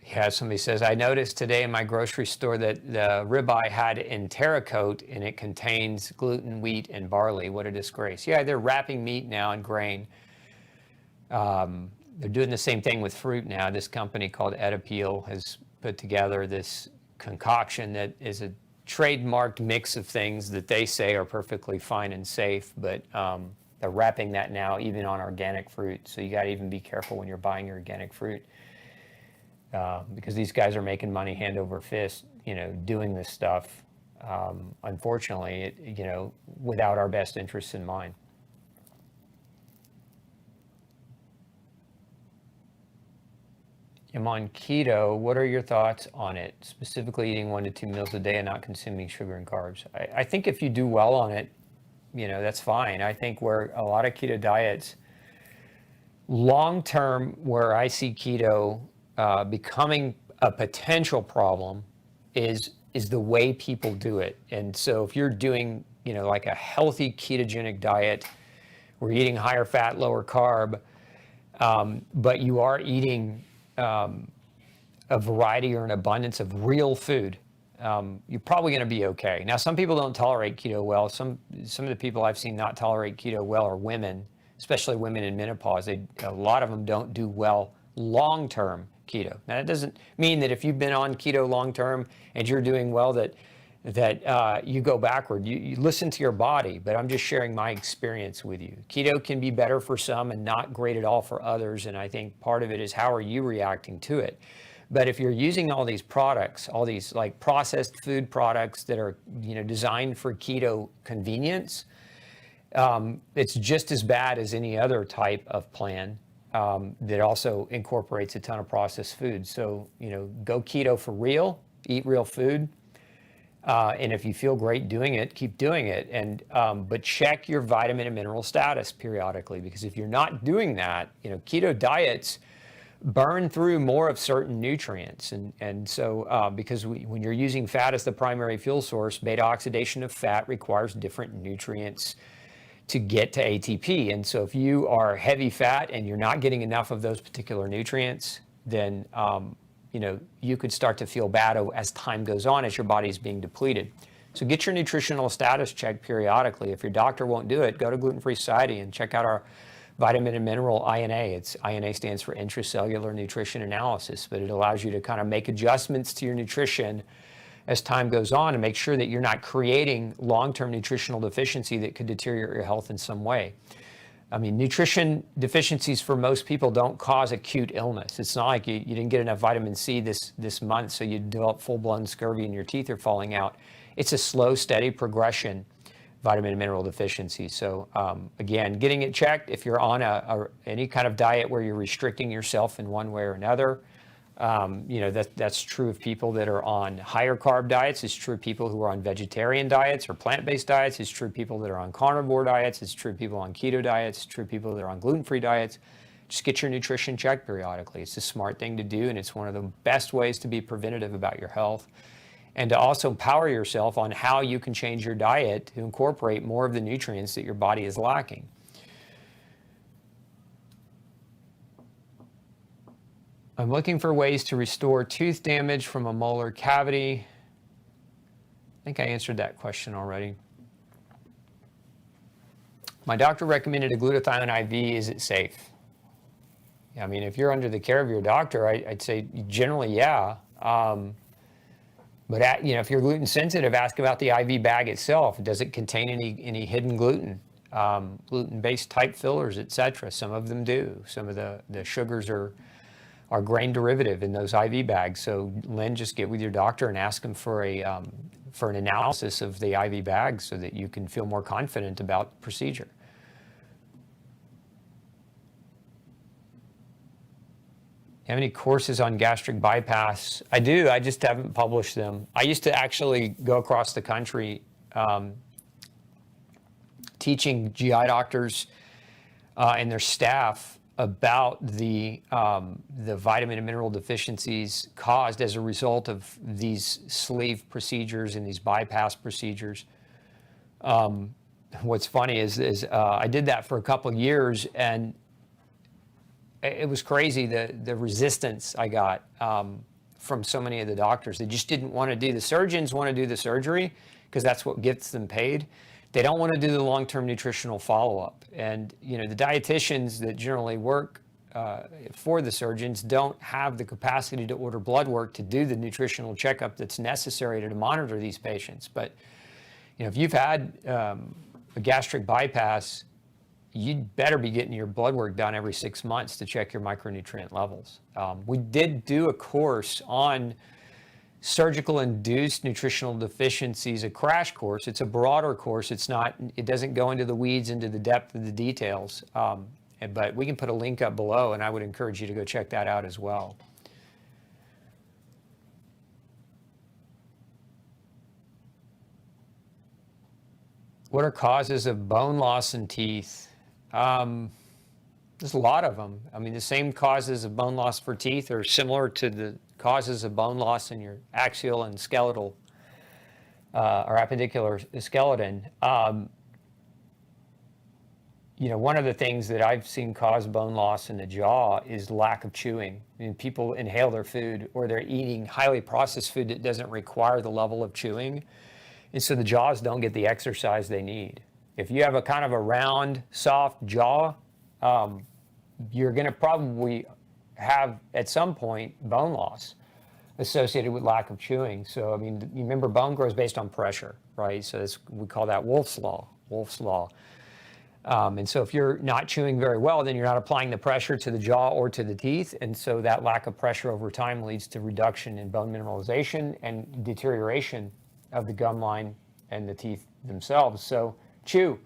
Yeah, somebody says, I noticed today in my grocery store that the ribeye had entericote and it contains gluten, wheat, and barley. What a disgrace. Yeah, they're wrapping meat now in grain. They're doing the same thing with fruit now. This company called Edapeel has put together this concoction that is a trademarked mix of things that they say are perfectly fine and safe, but they're wrapping that now even on organic fruit. So you got to even be careful when you're buying your organic fruit. Because these guys are making money hand over fist, you know, doing this stuff, unfortunately, you know, without our best interests in mind. I'm on keto. What are your thoughts on it? Specifically eating 1 to 2 meals a day and not consuming sugar and carbs. I think if you do well on it, you know, that's fine. I think where a lot of keto diets, long term, where I see keto becoming a potential problem is the way people do it. And so if you're doing, you know, like a healthy ketogenic diet, we're eating higher fat, lower carb, but you are eating a variety or an abundance of real food, you're probably going to be okay. Now, some people don't tolerate keto well. Some of the people I've seen not tolerate keto well are women, especially women in menopause. A lot of them don't do well long-term keto. Now, that doesn't mean that if you've been on keto long-term and you're doing well that you go backward. You listen to your body, but I'm just sharing my experience with you. Keto can be better for some and not great at all for others, and I think part of it is how are you reacting to it. But if you're using all these products, all these like processed food products that are, you know, designed for keto convenience, it's just as bad as any other type of plan that also incorporates a ton of processed food. So, you know, go keto for real, eat real food. And if you feel great doing it, keep doing it. And but check your vitamin and mineral status periodically, because if you're not doing that, you know, keto diets burn through more of certain nutrients. And so because when you're using fat as the primary fuel source, beta oxidation of fat requires different nutrients to get to ATP. And so if you are heavy fat and you're not getting enough of those particular nutrients, then you know, you could start to feel bad as time goes on, as your body is being depleted. So get your nutritional status checked periodically. If your doctor won't do it, go to Gluten Free Society and check out our vitamin and mineral INA. INA stands for Intracellular Nutrition Analysis, but it allows you to kind of make adjustments to your nutrition as time goes on and make sure that you're not creating long-term nutritional deficiency that could deteriorate your health in some way. I mean, nutrition deficiencies for most people don't cause acute illness. It's not like you didn't get enough vitamin C this month, so you develop full-blown scurvy and your teeth are falling out. It's a slow, steady progression, vitamin and mineral deficiency. So again, getting it checked. If you're on any kind of diet where you're restricting yourself in one way or another, that's true of people that are on higher carb diets. It's true of people who are on vegetarian diets or plant-based diets. It's true of people that are on carnivore diets. It's true of people on keto diets. It's true of people that are on gluten-free diets. Just get your nutrition checked periodically. It's a smart thing to do, and it's one of the best ways to be preventative about your health, and to also empower yourself on how you can change your diet to incorporate more of the nutrients that your body is lacking. I'm looking for ways to restore tooth damage from a molar cavity. I think I answered that question already. My doctor recommended a glutathione IV. Is it safe? I mean, if you're under the care of your doctor, I'd say generally, yeah. But if you're gluten sensitive, ask about the IV bag itself. Does it contain any hidden gluten? Gluten-based type fillers, etc. Some of them do. Some of the sugars are grain derivative in those IV bags. So Lynn, just get with your doctor and ask them for an analysis of the IV bag so that you can feel more confident about the procedure. Have any courses on gastric bypass? I do, I just haven't published them. I used to actually go across the country teaching GI doctors and their staff about the vitamin and mineral deficiencies caused as a result of these sleeve procedures and these bypass procedures. What's funny is I did that for a couple of years, and it was crazy the resistance I got from so many of the doctors. They just didn't want to do. The surgeons want to do the surgery because that's what gets them paid. They don't want to do the long-term nutritional follow-up. And the dietitians that generally work for the surgeons don't have the capacity to order blood work to do the nutritional checkup that's necessary to monitor these patients. But if you've had a gastric bypass, you'd better be getting your blood work done every 6 months to check your micronutrient levels. We did do a course on surgical induced nutritional deficiencies, a crash course. It's a broader course. It doesn't go into the weeds, into the depth of the details. But we can put a link up below, and I would encourage you to go check that out as well. What are causes of bone loss in teeth? There's a lot of them. I mean, the same causes of bone loss for teeth are similar to the causes of bone loss in your axial and skeletal or appendicular skeleton. One of the things that I've seen cause bone loss in the jaw is lack of chewing. I mean, people inhale their food, or they're eating highly processed food that doesn't require the level of chewing, and so the jaws don't get the exercise they need. If you have a kind of a round, soft jaw, you're going to probably have, at some point, bone loss associated with lack of chewing. So, I mean, you remember bone grows based on pressure, right? So we call that Wolff's Law. And so if you're not chewing very well, then you're not applying the pressure to the jaw or to the teeth. And so that lack of pressure over time leads to reduction in bone mineralization and deterioration of the gum line and the teeth themselves. So chew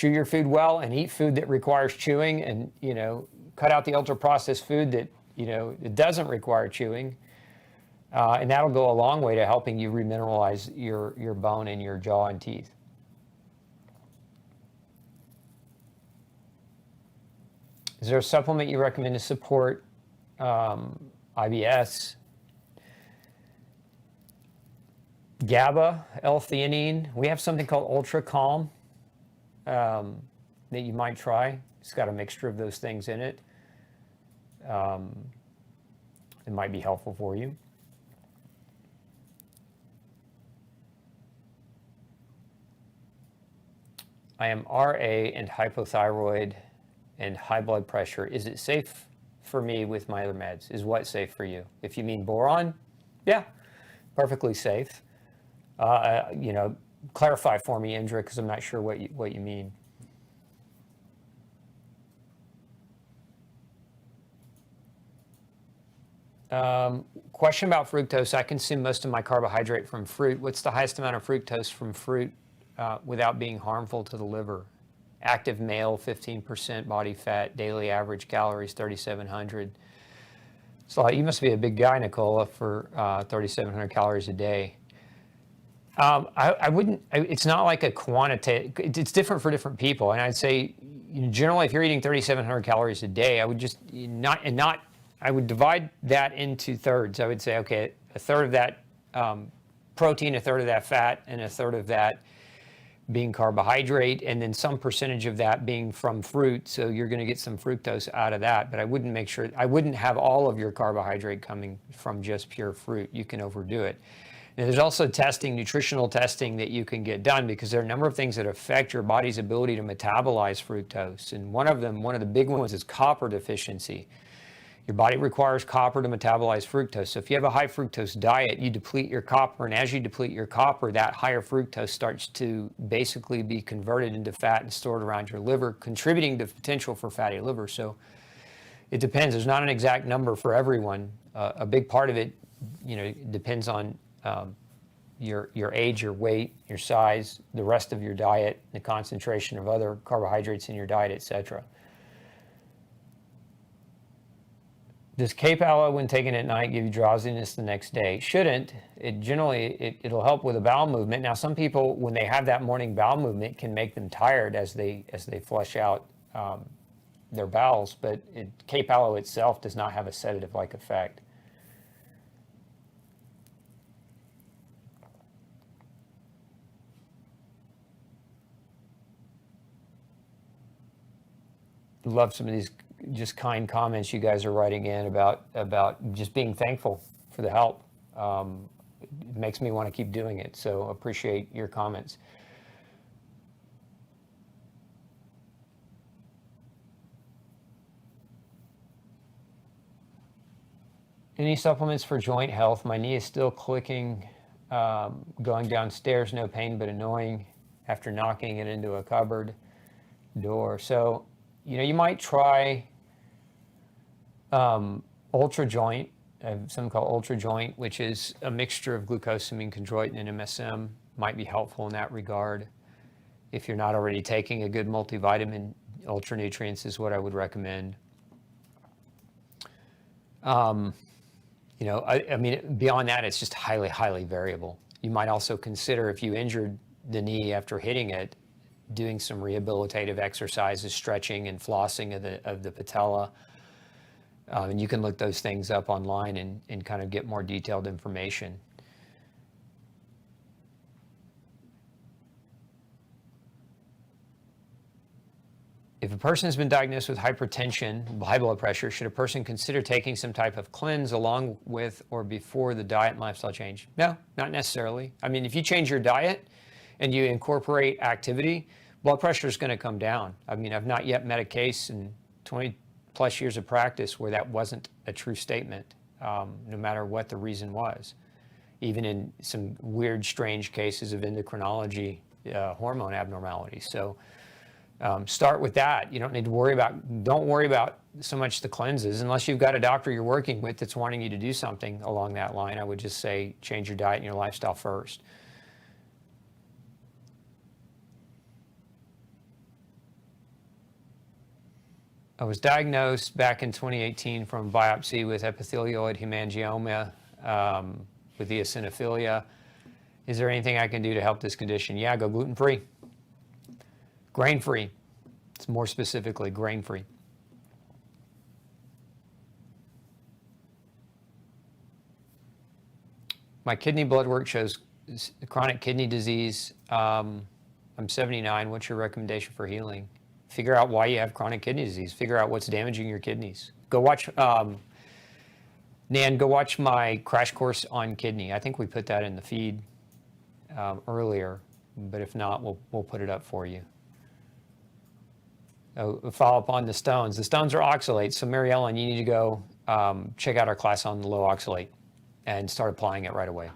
your food well and eat food that requires chewing, and cut out the ultra processed food that it doesn't require chewing, and that'll go a long way to helping you remineralize your bone in your jaw and teeth. Is there a supplement you recommend to support IBS? GABA, L-theanine. We have something called Ultra Calm that you might try. It's got a mixture of those things in it. It might be helpful for you. I am RA and hypothyroid and high blood pressure. Is it safe for me with my other meds? Is what safe for you? If you mean boron, yeah, perfectly safe. Clarify for me, Indra, because I'm not sure what you mean. Question about fructose. I consume most of my carbohydrate from fruit. What's the highest amount of fructose from fruit without being harmful to the liver? Active male, 15% body fat, daily average calories, 3,700. So you must be a big guy, Nicola, for 3,700 calories a day. I wouldn't, it's not like a quantitative, it's different for different people. And I'd say, generally, if you're eating 3,700 calories a day, I would just I would divide that into thirds. I would say, okay, a third of that protein, a third of that fat, and a third of that being carbohydrate, and then some percentage of that being from fruit. So you're going to get some fructose out of that, but I wouldn't have all of your carbohydrate coming from just pure fruit. You can overdo it. And there's also nutritional testing that you can get done, because there are a number of things that affect your body's ability to metabolize fructose. And one of the big ones is copper deficiency. Your body requires copper to metabolize fructose. So if you have a high fructose diet, you deplete your copper, and as you deplete your copper, that higher fructose starts to basically be converted into fat and stored around your liver, contributing to potential for fatty liver. So it depends. There's not an exact number for everyone. A big part of it, depends on your age, your weight, your size, the rest of your diet, the concentration of other carbohydrates in your diet, etc. Does Cape aloe, when taken at night, give you drowsiness the next day? Shouldn't. It'll help with a bowel movement. Now, some people, when they have that morning bowel movement, can make them tired as they flush out their bowels. But Cape aloe itself does not have a sedative-like effect. Love some of these just kind comments you guys are writing in about just being thankful for the help. It makes me want to keep doing it, so appreciate your comments. Any supplements for joint health? My knee is still clicking, going downstairs, no pain but annoying after knocking it into a cupboard door. So, you might try Ultra Joint, something called Ultra Joint, which is a mixture of glucosamine, chondroitin, and MSM. Might be helpful in that regard. If you're not already taking a good multivitamin, Ultra Nutrients is what I would recommend. I mean, beyond that, it's just highly, highly variable. You might also consider, if you injured the knee after hitting it, doing some rehabilitative exercises, stretching and flossing of the patella. And you can look those things up online and kind of get more detailed information. If a person has been diagnosed with hypertension, high blood pressure, should a person consider taking some type of cleanse along with or before the diet and lifestyle change? No, not necessarily. I mean, if you change your diet and you incorporate activity, blood pressure is going to come down. I mean, I've not yet met a case in 20 plus years of practice where that wasn't a true statement, no matter what the reason was. Even in some weird, strange cases of endocrinology, hormone abnormalities. So start with that. You don't need to worry about so much the cleanses, unless you've got a doctor you're working with that's wanting you to do something along that line. I would just say change your diet and your lifestyle first. I was diagnosed back in 2018 from biopsy with epithelioid hemangioma with eosinophilia. Is there anything I can do to help this condition? Yeah, go gluten-free, grain-free. It's more specifically grain-free. My kidney blood work shows chronic kidney disease. I'm 79. What's your recommendation for healing? Figure out why you have chronic kidney disease. Figure out what's damaging your kidneys. Go watch, Nan, go watch my crash course on kidney. I think we put that in the feed earlier, but if not, we'll put it up for you. Follow up on the stones. The stones are oxalates, so Mary Ellen, you need to go check out our class on the low oxalate and start applying it right away.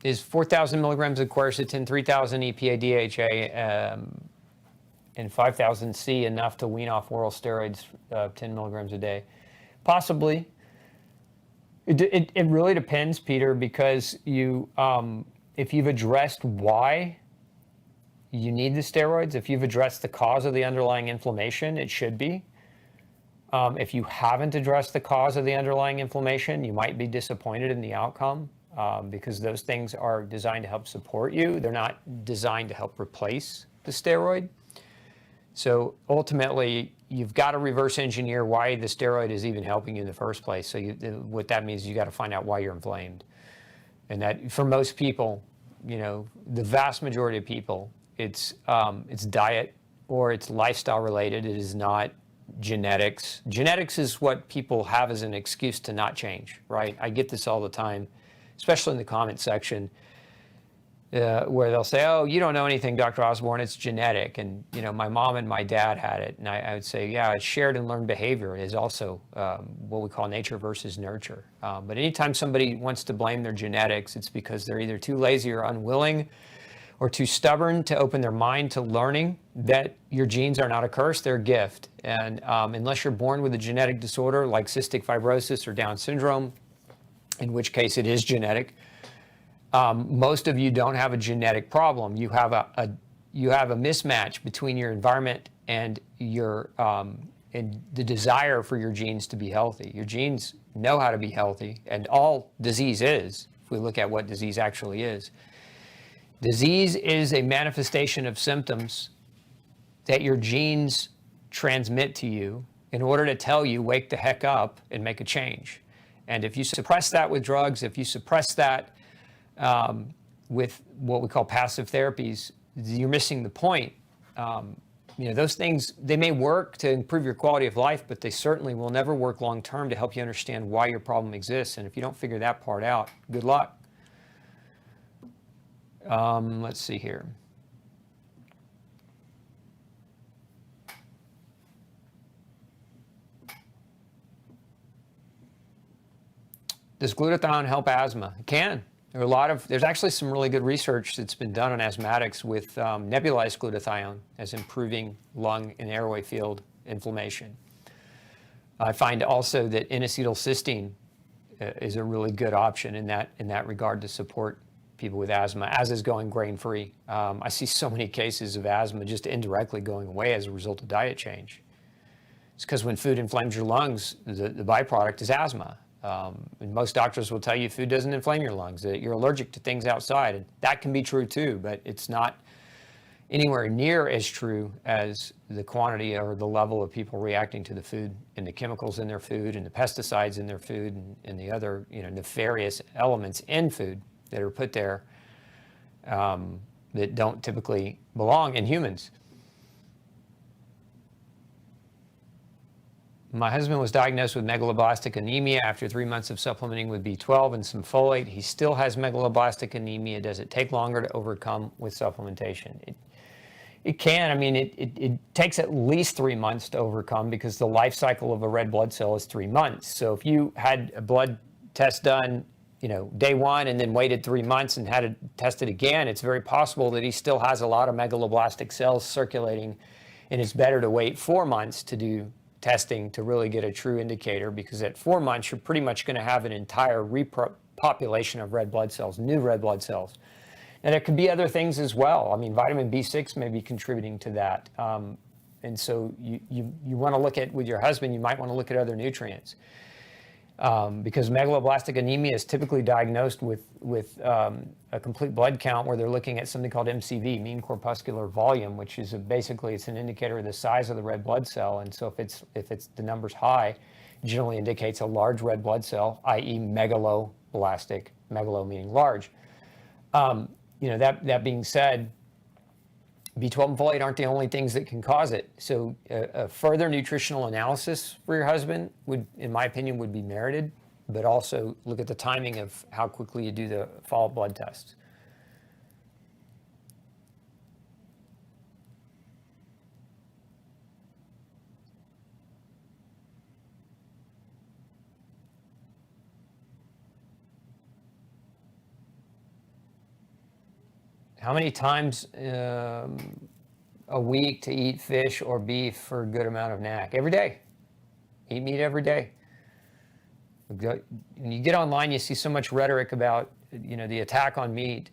is 4,000 milligrams of quercetin, 3,000 EPA DHA, and 5,000 C enough to wean off oral steroids 10 milligrams a day? Possibly. It really depends, Peter, because if you've addressed why you need the steroids, if you've addressed the cause of the underlying inflammation, it should be. If you haven't addressed the cause of the underlying inflammation, you might be disappointed in the outcome because those things are designed to help support you. They're not designed to help replace the steroid. So ultimately, you've got to reverse engineer why the steroid is even helping you in the first place. So what that means is you got to find out why you're inflamed. And that for most people, the vast majority of people, it's diet or it's lifestyle related. It is not genetics. Genetics is what people have as an excuse to not change, right? I get this all the time, especially in the comment section, where they'll say, "Oh, you don't know anything, Dr. Osborne, it's genetic." And, my mom and my dad had it. And I would say, yeah, it's shared and learned behavior. It is also what we call nature versus nurture. But anytime somebody wants to blame their genetics, it's because they're either too lazy or unwilling or too stubborn to open their mind to learning that your genes are not a curse, they're a gift. And unless you're born with a genetic disorder like cystic fibrosis or Down syndrome, in which case it is genetic, most of you don't have a genetic problem. You have a mismatch between your environment and and the desire for your genes to be healthy. Your genes know how to be healthy, and all disease is, if we look at what disease actually is. Disease is a manifestation of symptoms that your genes transmit to you in order to tell you, wake the heck up and make a change. And if you suppress that with drugs, if you suppress that with what we call passive therapies, you're missing the point. Those things, they may work to improve your quality of life, but they certainly will never work long term to help you understand why your problem exists. And if you don't figure that part out, good luck. Let's see here. Does glutathione help asthma? It can. There's actually some really good research that's been done on asthmatics with nebulized glutathione as improving lung and airway field inflammation. I find also that N-acetylcysteine is a really good option in that regard to support people with asthma, as is going grain-free. I see so many cases of asthma just indirectly going away as a result of diet change. It's because when food inflames your lungs, the byproduct is asthma. And most doctors will tell you food doesn't inflame your lungs, that you're allergic to things outside. And that can be true too, but it's not anywhere near as true as the quantity or the level of people reacting to the food and the chemicals in their food and the pesticides in their food and the other nefarious elements in food that are put there that don't typically belong in humans. My husband was diagnosed with megaloblastic anemia after 3 months of supplementing with B12 and some folate. He still has megaloblastic anemia. Does it take longer to overcome with supplementation? It can. I mean, it takes at least 3 months to overcome because the life cycle of a red blood cell is 3 months. So if you had a blood test done day one and then waited 3 months and had it tested again, it's very possible that he still has a lot of megaloblastic cells circulating, and it's better to wait 4 months to do testing to really get a true indicator, because at 4 months you're pretty much going to have an entire repopulation of red blood cells, new red blood cells. And there could be other things as well. I mean, vitamin B6 may be contributing to that. And so you want to look at, with your husband, you might want to look at other nutrients. Because megaloblastic anemia is typically diagnosed with a complete blood count where they're looking at something called MCV, mean corpuscular volume, which is basically it's an indicator of the size of the red blood cell. And so if it's the number's high, it generally indicates a large red blood cell, i.e. megaloblastic, megalo meaning large. That being said, B12 and folate aren't the only things that can cause it. So a further nutritional analysis for your husband would, in my opinion, would be merited, but also look at the timing of how quickly you do the follow-up blood tests. How many times a week to eat fish or beef for a good amount of NAC? Every day. Eat meat every day. When you get online, you see so much rhetoric about, the attack on meat.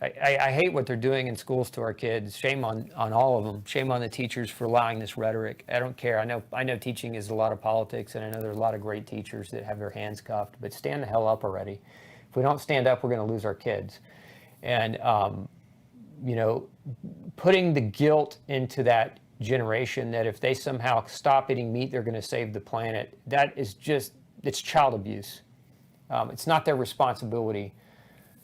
I hate what they're doing in schools to our kids. Shame on all of them. Shame on the teachers for allowing this rhetoric. I don't care. I know teaching is a lot of politics, and I know there are a lot of great teachers that have their hands cuffed, but stand the hell up already. If we don't stand up, we're going to lose our kids. And, putting the guilt into that generation that if they somehow stop eating meat, they're going to save the planet, that is it's child abuse. It's not their responsibility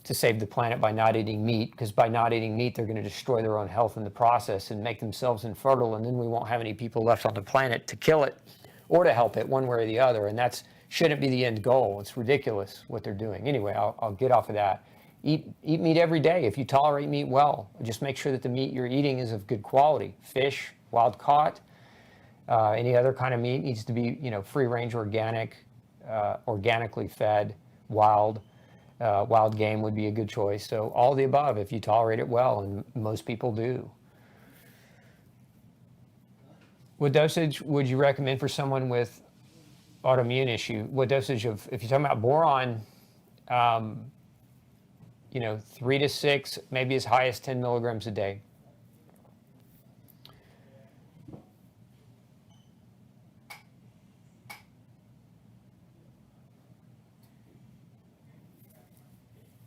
to save the planet by not eating meat, because by not eating meat, they're going to destroy their own health in the process and make themselves infertile, and then we won't have any people left on the planet to kill it or to help it one way or the other, and that shouldn't be the end goal. It's ridiculous what they're doing. Anyway, I'll get off of that. Eat meat every day. If you tolerate meat well, just make sure that the meat you're eating is of good quality. Fish, wild caught, any other kind of meat needs to be, free range, organic, organically fed, wild. Wild game would be a good choice. So all of the above, if you tolerate it well, and most people do. What dosage would you recommend for someone with autoimmune issue? What dosage if you're talking about boron, 3 to 6, maybe as high as 10 milligrams a day.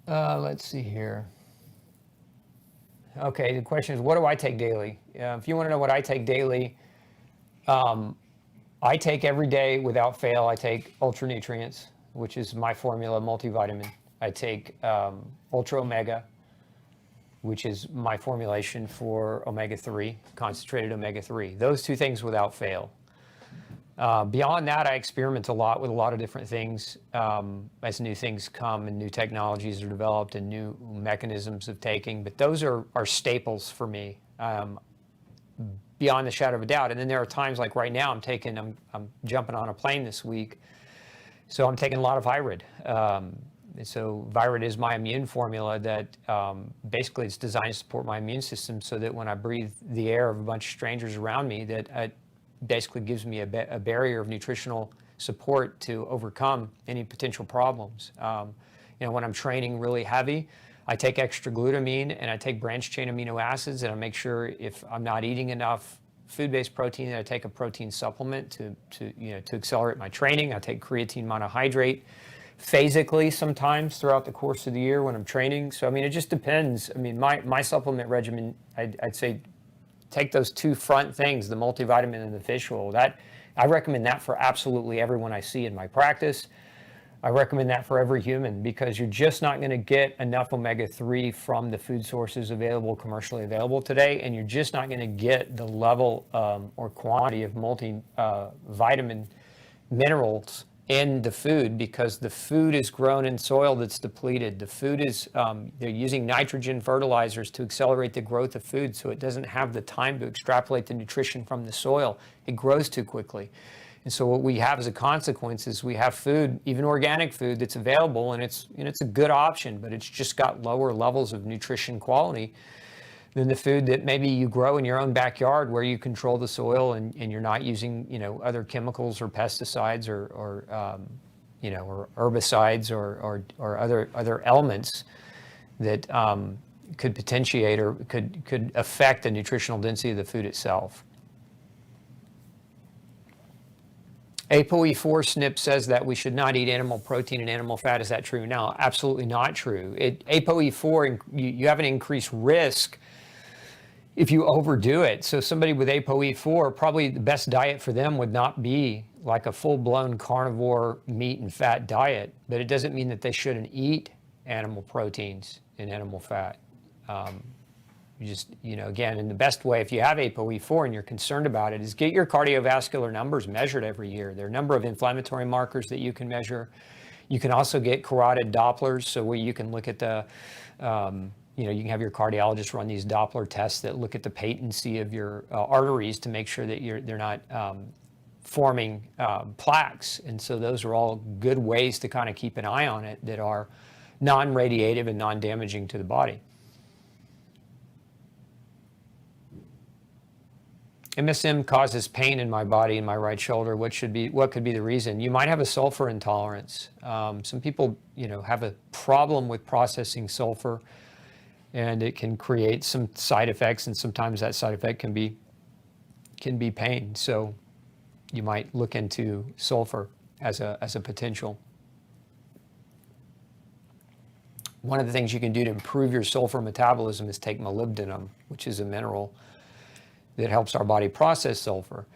Let's see here. Okay, the question is, what do I take daily? If you want to know what I take daily, I take every day without fail, I take Ultra Nutrients, which is my formula multivitamin. I take Ultra Omega, which is my formulation for omega-3, concentrated omega-3. Those two things without fail. Beyond that, I experiment a lot with a lot of different things as new things come and new technologies are developed and new mechanisms of taking. But those are staples for me, beyond the shadow of a doubt. And then there are times like right now, I'm jumping on a plane this week, so I'm taking a lot of Irid. So Virid is my immune formula that basically it's designed to support my immune system so that when I breathe the air of a bunch of strangers around me, that it basically gives me a barrier of nutritional support to overcome any potential problems. When I'm training really heavy, I take extra glutamine and I take branched chain amino acids, and I make sure if I'm not eating enough food-based protein, that I take a protein supplement to accelerate my training. I take creatine monohydrate phasically sometimes throughout the course of the year when I'm training. So, it just depends. My supplement regimen, I'd say take those two front things, the multivitamin and the fish oil. I recommend that for absolutely everyone I see in my practice. I recommend that for every human, because you're just not going to get enough omega-3 from the food sources commercially available today, and you're just not going to get the level or quantity of multivitamin minerals in the food, because the food is grown in soil that's depleted. The food is, they're using nitrogen fertilizers to accelerate the growth of food, so it doesn't have the time to extrapolate the nutrition from the soil. It grows too quickly. And so what we have as a consequence is we have food, even organic food, that's available, and it's a good option, but it's just got lower levels of nutrition quality than the food that maybe you grow in your own backyard, where you control the soil and you're not using other chemicals or pesticides or herbicides or other elements that could potentiate or could affect the nutritional density of the food itself. ApoE4 SNP says that we should not eat animal protein and animal fat. Is that true? No, absolutely not true. ApoE4, you have an increased risk if you overdo it. So somebody with ApoE4, probably the best diet for them would not be like a full-blown carnivore meat and fat diet, but it doesn't mean that they shouldn't eat animal proteins and animal fat. Again, in the best way, if you have ApoE4 and you're concerned about it, is get your cardiovascular numbers measured every year. There are a number of inflammatory markers that you can measure. You can also get carotid Dopplers, so where you can look at the, you can have your cardiologist run these Doppler tests that look at the patency of your arteries to make sure that they're not forming plaques. And so those are all good ways to kind of keep an eye on it that are non-radiative and non-damaging to the body. MSM causes pain in my body, in my right shoulder. What could be the reason? You might have a sulfur intolerance. Some people, have a problem with processing sulfur, and it can create some side effects, and sometimes that side effect can be pain. So you might look into sulfur as a potential. One of the things you can do to improve your sulfur metabolism is take molybdenum, which is a mineral that helps our body process sulfur.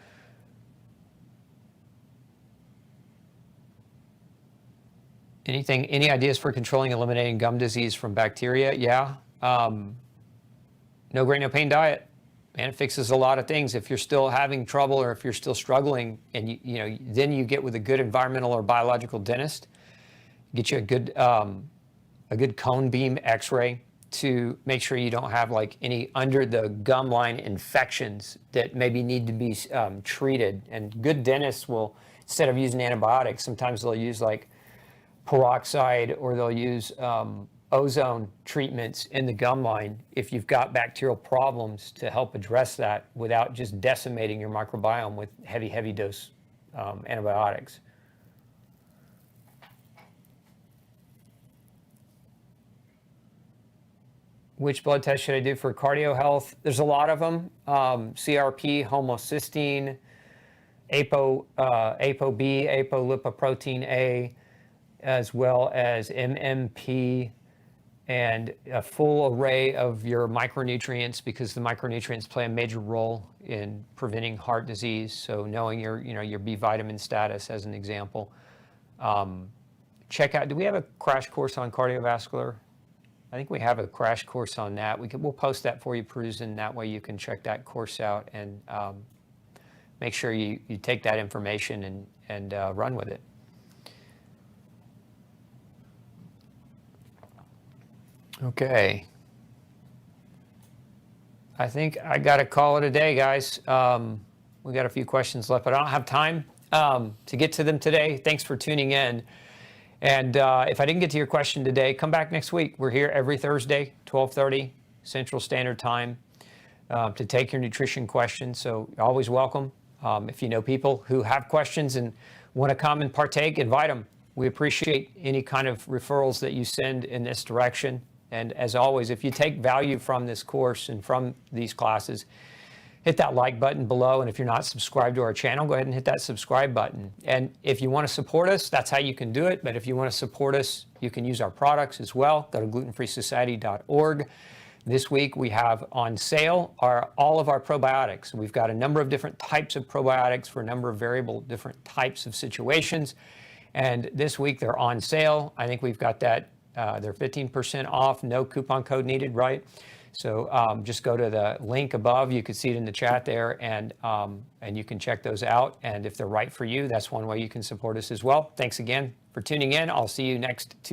Any ideas for controlling, eliminating gum disease from bacteria? Yeah. No grain, no pain diet. Man, it fixes a lot of things. If you're still having trouble or if you're still struggling, and then you get with a good environmental or biological dentist, get you a good cone beam X-ray to make sure you don't have like any under the gum line infections that maybe need to be treated. And good dentists will, instead of using antibiotics, sometimes they'll use like peroxide, or they'll use ozone treatments in the gum line if you've got bacterial problems, to help address that without just decimating your microbiome with heavy dose antibiotics. Which blood test should I do for cardio health? There's a lot of them. CRP, homocysteine, ApoB, apolipoprotein A, as well as MMP, and a full array of your micronutrients, because the micronutrients play a major role in preventing heart disease. So knowing your B vitamin status as an example. Check out, do we have a crash course on cardiovascular? I think we have a crash course on that. We'll post that for you, peruse, and that way you can check that course out and make sure you take that information and run with it. Okay. I think I got to call it a day, guys. We got a few questions left, but I don't have time to get to them today. Thanks for tuning in. And if I didn't get to your question today, come back next week. We're here every Thursday, 12:30 Central Standard Time, to take your nutrition questions. So you're always welcome. If you know people who have questions and want to come and partake, invite them. We appreciate any kind of referrals that you send in this direction. And as always, if you take value from this course and from these classes, hit that like button below. And if you're not subscribed to our channel, go ahead and hit that subscribe button. And if you want to support us, that's how you can do it. But if you want to support us, you can use our products as well. Go to glutenfreesociety.org. This week we have on sale all of our probiotics. We've got a number of different types of probiotics for a number of variable different types of situations. And this week they're on sale. I think we've got that. They're 15% off, no coupon code needed, right? So just go to the link above. You can see it in the chat there, and you can check those out. And if they're right for you, that's one way you can support us as well. Thanks again for tuning in. I'll see you next Tuesday.